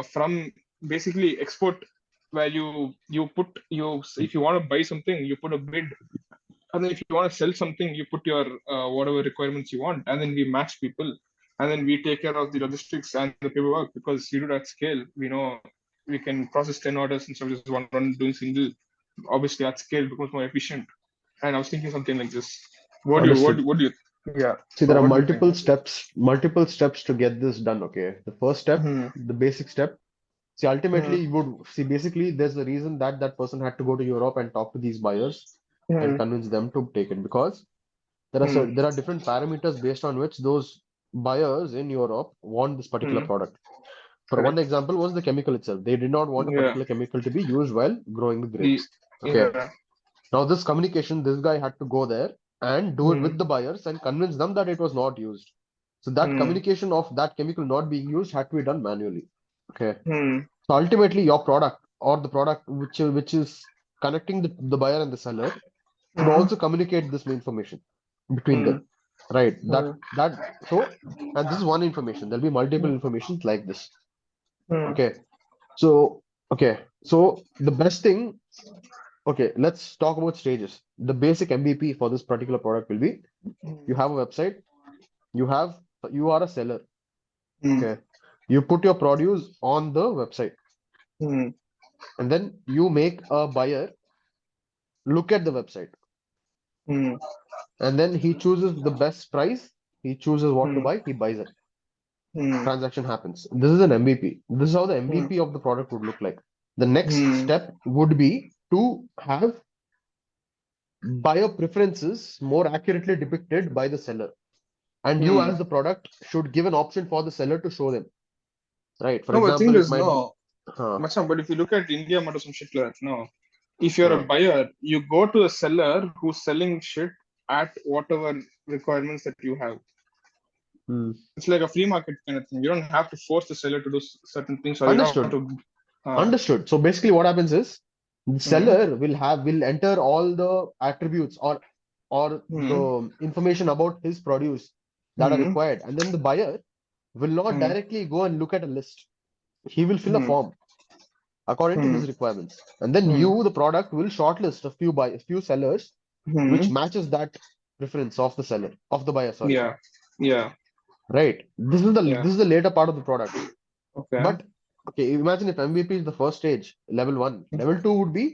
from basically export, where you put you if you want to buy something, you put a bid, and then if you want to sell something, you put your whatever requirements you want, and then we match people, and then we take care of the logistics and the paperwork, because we do that scale. We know we can process 10 orders instead of just one run doing single. Obviously, at scale becomes more efficient. And I was thinking something like this. Understood. What do you? Yeah. See, So there are what do you think? multiple steps to get this done. Okay. The first step, Hmm. the basic step. See, ultimately, you would see basically there's a reason that that person had to go to Europe and talk to these buyers and Hmm. convince them to take it, because Hmm. there are different parameters based on which those buyers in Europe want this particular Hmm. product. For one Correct. example was the chemical itself. They did not want a Yeah. particular chemical to be used while growing the The, grapes. Okay. yeah. Now this communication, this guy had to go there and do it Hmm. with the buyers and convince them that it was not used. So that Hmm. communication of that chemical not being used had to be done manually. Okay. Hmm. So ultimately, your product or the product which is connecting the buyer and the seller should Hmm. also communicate this information between Hmm. them. Right. Hmm. So, and this is one information. There'll be multiple informations like this. Hmm. Okay. So, okay. So the best thing, okay, let's talk about stages. The basic MVP for this particular product will be you have a website, you are a seller. Hmm. Okay. You put your produce on the website, Hmm. and then you make a buyer look at the website, Hmm. and then he chooses the best price, he chooses what to Hmm. buy, he buys it. Hmm. Transaction happens. This is an MVP. This is how the Hmm. MVP of the product would look like. The next Hmm. step would be to have buyer preferences more accurately depicted by the seller. And you, Hmm. as the product, should give an option for the seller to show them. Right. For No, but the thing example, it is, might be, no, huh, Macham, but if you look at India Mart or some shit like that, no. If you're a huh, buyer, you go to a seller who's selling shit at whatever requirements that you have. hmm. It's like a free market kind of thing. You don't have to force the seller to do certain things, or you don't have Understood. to. Understood. So basically, what happens is the Hmm. seller will enter all the attributes or Hmm. the information about his produce that are Hmm. required, and then the buyer will not Hmm. directly go and look at a list. He will fill a Hmm. form according to Hmm. his requirements, and then Hmm. you, the product, will shortlist a few sellers which Hmm. matches that preference of the seller of the buyer. Sorry, Yeah. Yeah. right. Yeah. This is the later part of the product. Okay. But okay, imagine if MVP is the first stage, level one. Level two would be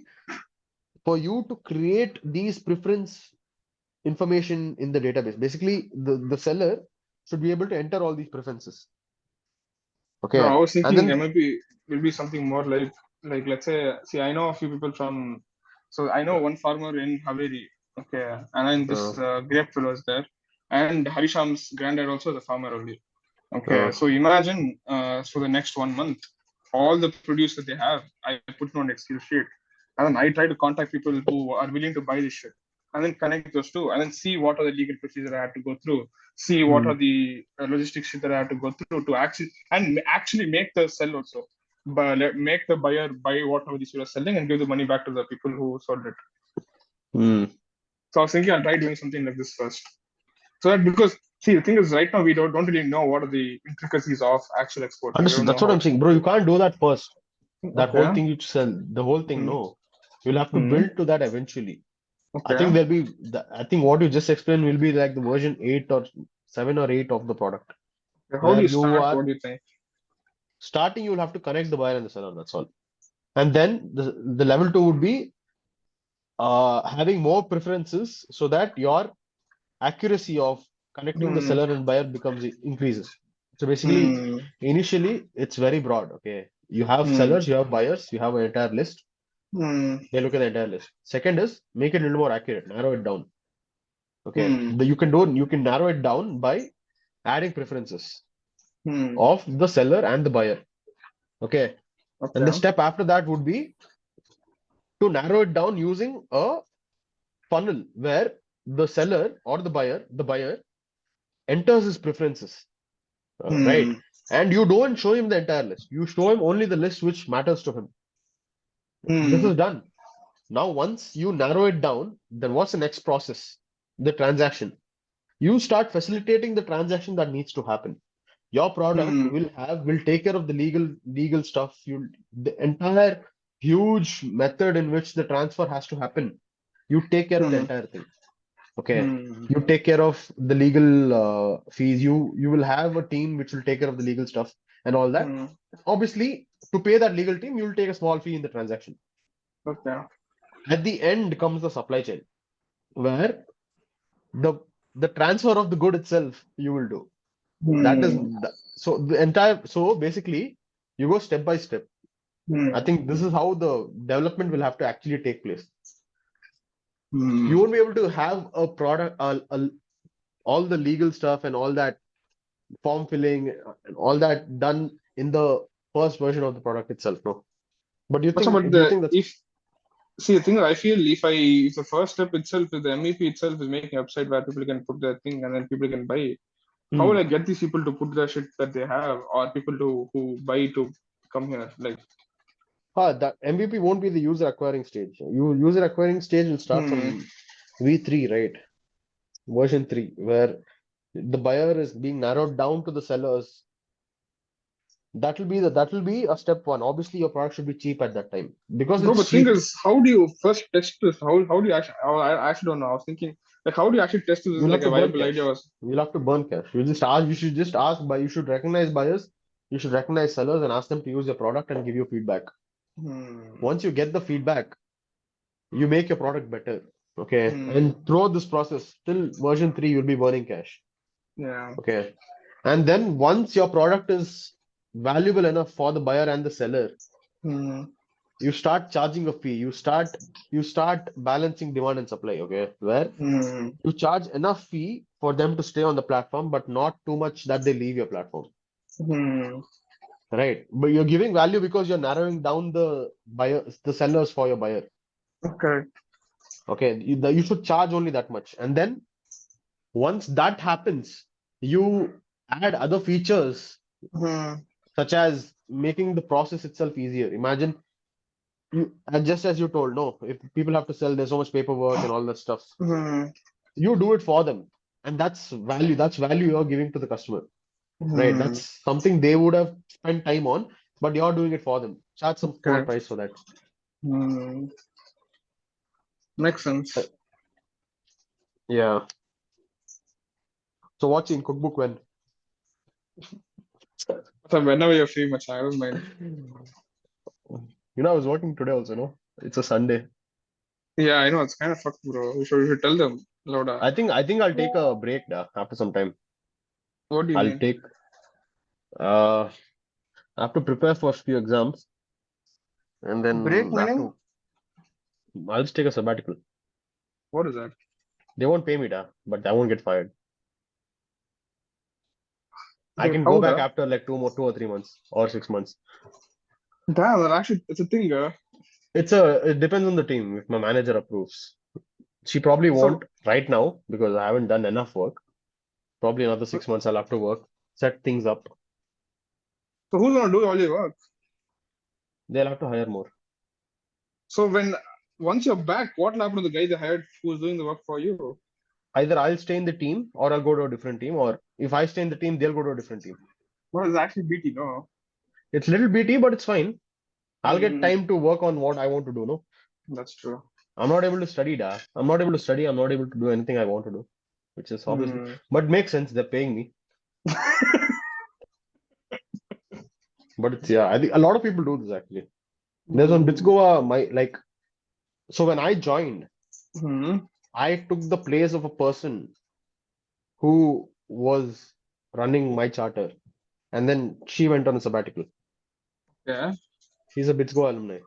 for you to create these preference information in the database. Basically, the seller should be able to enter all these preferences. No, I Okay. was And thinking then MLP will be something more like let's say, see, I know a few people from, so I know one farmer in Haveri, okay, and then uh, this grape fellow is there, and Harisham's granddad also is a farmer only. Okay, uh, so imagine for the next 1 month, all the produce that they have, I put it on Excel sheet, and then I try to contact people who are willing to buy this shit, and then connect those two, and then see what are the legal procedures I have to go through, see what hmm, are the logistics shit that I have to go through to actually make the sell also, but make the buyer buy whatever these people are selling and give the money back to the people who sold it. hmm. So I was thinking I'll try doing something like this first. So that because see the thing is right now we don't really know what are the intricacies of actual exporting. We Understood. don't know That's what how. I'm saying, bro. You can't do that first. That whole Okay. thing you sell, the whole thing, Hmm. no. You'll have to Hmm. build to that eventually. I think there'll be, I think what you just explained will be like the version 8 or 7 or 8 of the product. How do Where you you start? are What do you think? starting, you'll have to connect the buyer and the seller. That's all. And then the level 2 would be having more preferences so that your accuracy of connecting the Hmm. seller and buyer increases. So basically, Hmm. initially it's very broad. Okay, you have Hmm. sellers, you have buyers, you have an entire list. Hmm. They look at the entire list. Second is make it a little more accurate, narrow it down. Okay, Hmm. you can narrow it down by adding preferences Hmm. of the seller and the buyer. Okay, and the Okay. step after that would be to narrow it down using a funnel where the seller or the buyer enters his preferences, right? Hmm. And you don't show him the entire list. You show him only the list which matters to him. This Hmm. is done. Now, once you narrow it down, then what's the next process? The transaction. You start facilitating the transaction that needs to happen. Your product Hmm. will take care of the legal stuff. The entire huge method in which the transfer has to happen. You take care of the Hmm. entire thing. Okay. Hmm. You take care of the legal fees. You will have a team which will take care of the legal stuff and all that. Hmm. Obviously, to pay that legal team, you will take a small fee in the transaction. Okay. At the end comes the supply chain, where the the transfer of the good itself you will do. That is Hmm. so basically you go step by step. I Hmm. think this is how the development will have to actually take place. Hmm. You won't be able to have a product, all the legal stuff and all that form filling and all that done in the first version of the product itself. No, but Also, but do you think that's if see the thing that I feel if the first step itself is the MVP itself is making a website where people can put their thing and then people can buy it, how hmm. will I get these people to put their shit that they have or people to who buy to come here? Like, That MVP won't be the user acquiring stage. User acquiring stage will start hmm. from V3, right? Version 3, where the buyer is being narrowed down to the sellers. That will be a step one. Obviously, your product should be cheap at that time because Bro, it's but thing cheap. is, how do you first test this? How do you actually? I actually don't know. I was thinking, like, how do you actually test this? Is You'll like have a to burn viable idea? cash. Was You'll have to burn cash. You should just ask, but you should recognize buyers. You should recognize sellers and ask them to use your product and give you feedback. hmm. Once you get the feedback, you make your product better. Okay. Hmm. And throughout this process, till version 3, you'll be burning cash. Yeah. Okay. And then once your product is valuable enough for the buyer and the seller, Hmm. you start charging a fee. You start balancing demand and supply. Okay. Where Hmm. you charge enough fee for them to stay on the platform, but not too much that they leave your platform. Hmm. Right. But you're giving value because you're narrowing down the sellers for your buyer. Okay. Okay. You should charge only that much. And then once that happens, you add other features Hmm. such as making the process itself easier. Imagine and just as you told, no, if people have to sell, there's so much paperwork and all that stuff. Hmm. You do it for them. And that's value. That's value you're giving to the customer. Right. Hmm. That's something they would have spent time on, but you're doing it for them. Charge some small Okay. price for that. Hmm. Makes Uh, sense. Yeah. So watching cookbook when? So whenever you're free, much I don't mind. I was working today also, no? It's a Sunday. Yeah, I know it's kind of fucked, bro. You should tell them, Loda. I think I'll take a break after some time. What do you I'll mean? take I have to prepare for a few exams and Break then meaning? I'll just take a sabbatical. What is that? They won't pay me but I won't get fired. I Wait, can go how back the? after like 2 or 3 months or 6 months. Damn, that actually it's a thing. It depends on the team if my manager approves. She probably So, won't right now because I haven't done enough work. Probably another 6 months I'll have to work, set things up. so who's gonna do all your work? They'll have to hire more. So once you're back, what will happen to the guy they hired who's doing the work for you? Either I'll stay in the team or I'll go to a different team, or if I stay in the team, they'll go to a different team. What is actually BT? No. It's little BT, but it's fine. I'll get Hmm. time to work on what I want to do, no? That's true. I'm not able to study, da. I'm not able to study. I'm not able to do anything I want to do, which is obviously, but makes sense. They're paying me. But it's, yeah, I think a lot of people do this actually. There's on BitsGoa, so when I joined, I took the place of a person who was running my charter, and then she went on a sabbatical. Yeah. She's a BitsGoa alumni.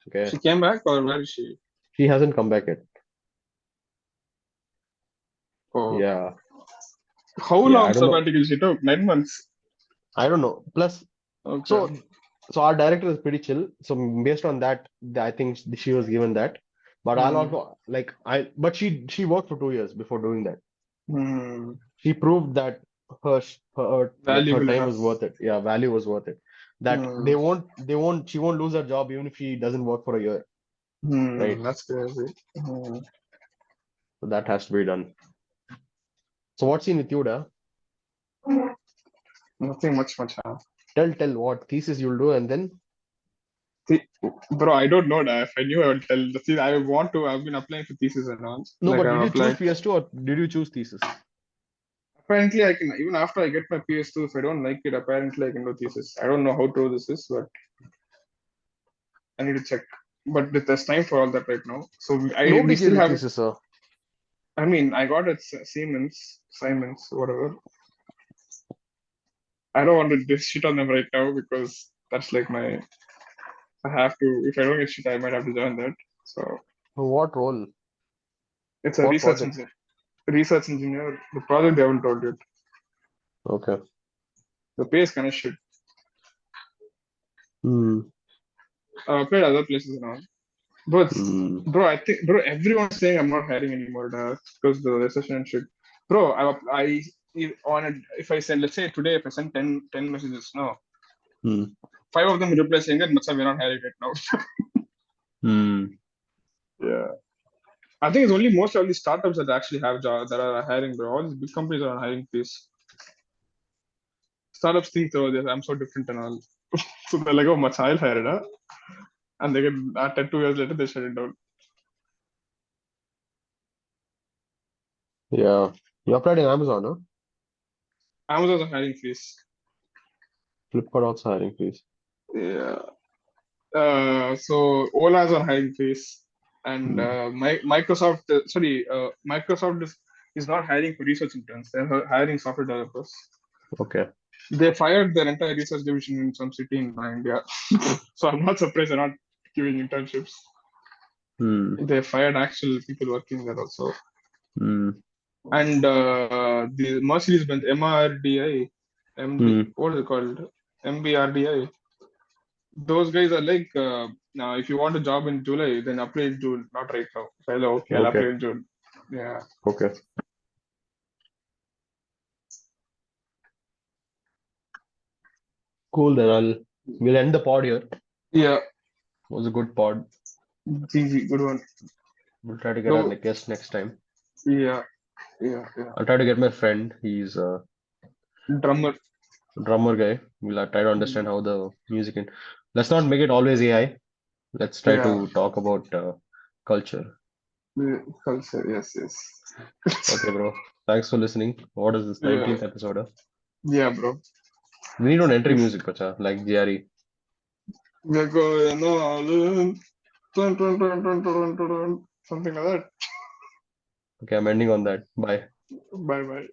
Okay. She came back, or where is she? She hasn't come back yet. Oh. Yeah. How long sabbatical she took? 9 months. I don't know. Plus, Okay. so our director is pretty chill. So based on that, I think she was given that. But I'll also but she worked for 2 years before doing that. She proved that her time was worth it. Yeah, value was worth it. That she won't lose her job even if she doesn't work for a year. Right. That's crazy. So that has to be done. So what's in with you, da? Nothing much. Tell what thesis you'll do, and then. Bro, I don't know that. If I knew, I would tell. The thing I want to. I've been applying for thesis and all. No, but did you choose PS2 or did you choose thesis? Apparently, I can, even after I get my PS2, if I don't like it, apparently I can do thesis. I don't know how true this is, but I need to check. But there's time for all that right now. So we still have thesis, sir. I mean, I got it Siemens, whatever. I don't want to just shit on them right now because that's like I have to. If I don't get shit, I might have to join that. So. What role? It's a research engineer. The project they haven't told yet. Okay. The pay is kind of shit. Played other places now. Bro, I think, everyone's saying I'm not hiring anymore, because the recession and shit. Bro, if I send, let's say today, if I send 10 messages, no. 5 of them reply saying that, we're not hiring right now. Yeah. I think it's only most of the startups that actually have jobs that are hiring, bro. All these big companies are hiring, please. Startups think, though, I'm so different and all. So they're like, oh, I'll hire it, huh? And they get 2 years later, they shut it down. Yeah. You applied in Amazon, huh? Amazon's are hiring fees. Flipkart also hiring fees. Yeah. So Ola's on hiring fees. And Microsoft is not hiring for research interns. They're hiring software developers. Okay. They fired their entire research division in some city in India. So I'm not surprised they're not giving internships. They fired actual people working there also. And the Mercedes-Benz MRDI, what is it called? MBRDI. Those guys are like, now if you want a job in July, then apply in June, not right now. So I'll apply in June. Yeah. Okay. Cool, then we'll end the pod here. Yeah. It was a good pod. GG, good one. We'll try to get our guest next time. Yeah. I'll try to get my friend. He's a drummer guy. We'll try to understand how the music and let's not make it always AI. Let's try to talk about culture. Culture, yes. Okay, bro. Thanks for listening. What is this 19th episode? Yeah, bro. We need an entry music, Pacha, like GRE. We're going something like that. Okay, I'm ending on that. Bye. Bye.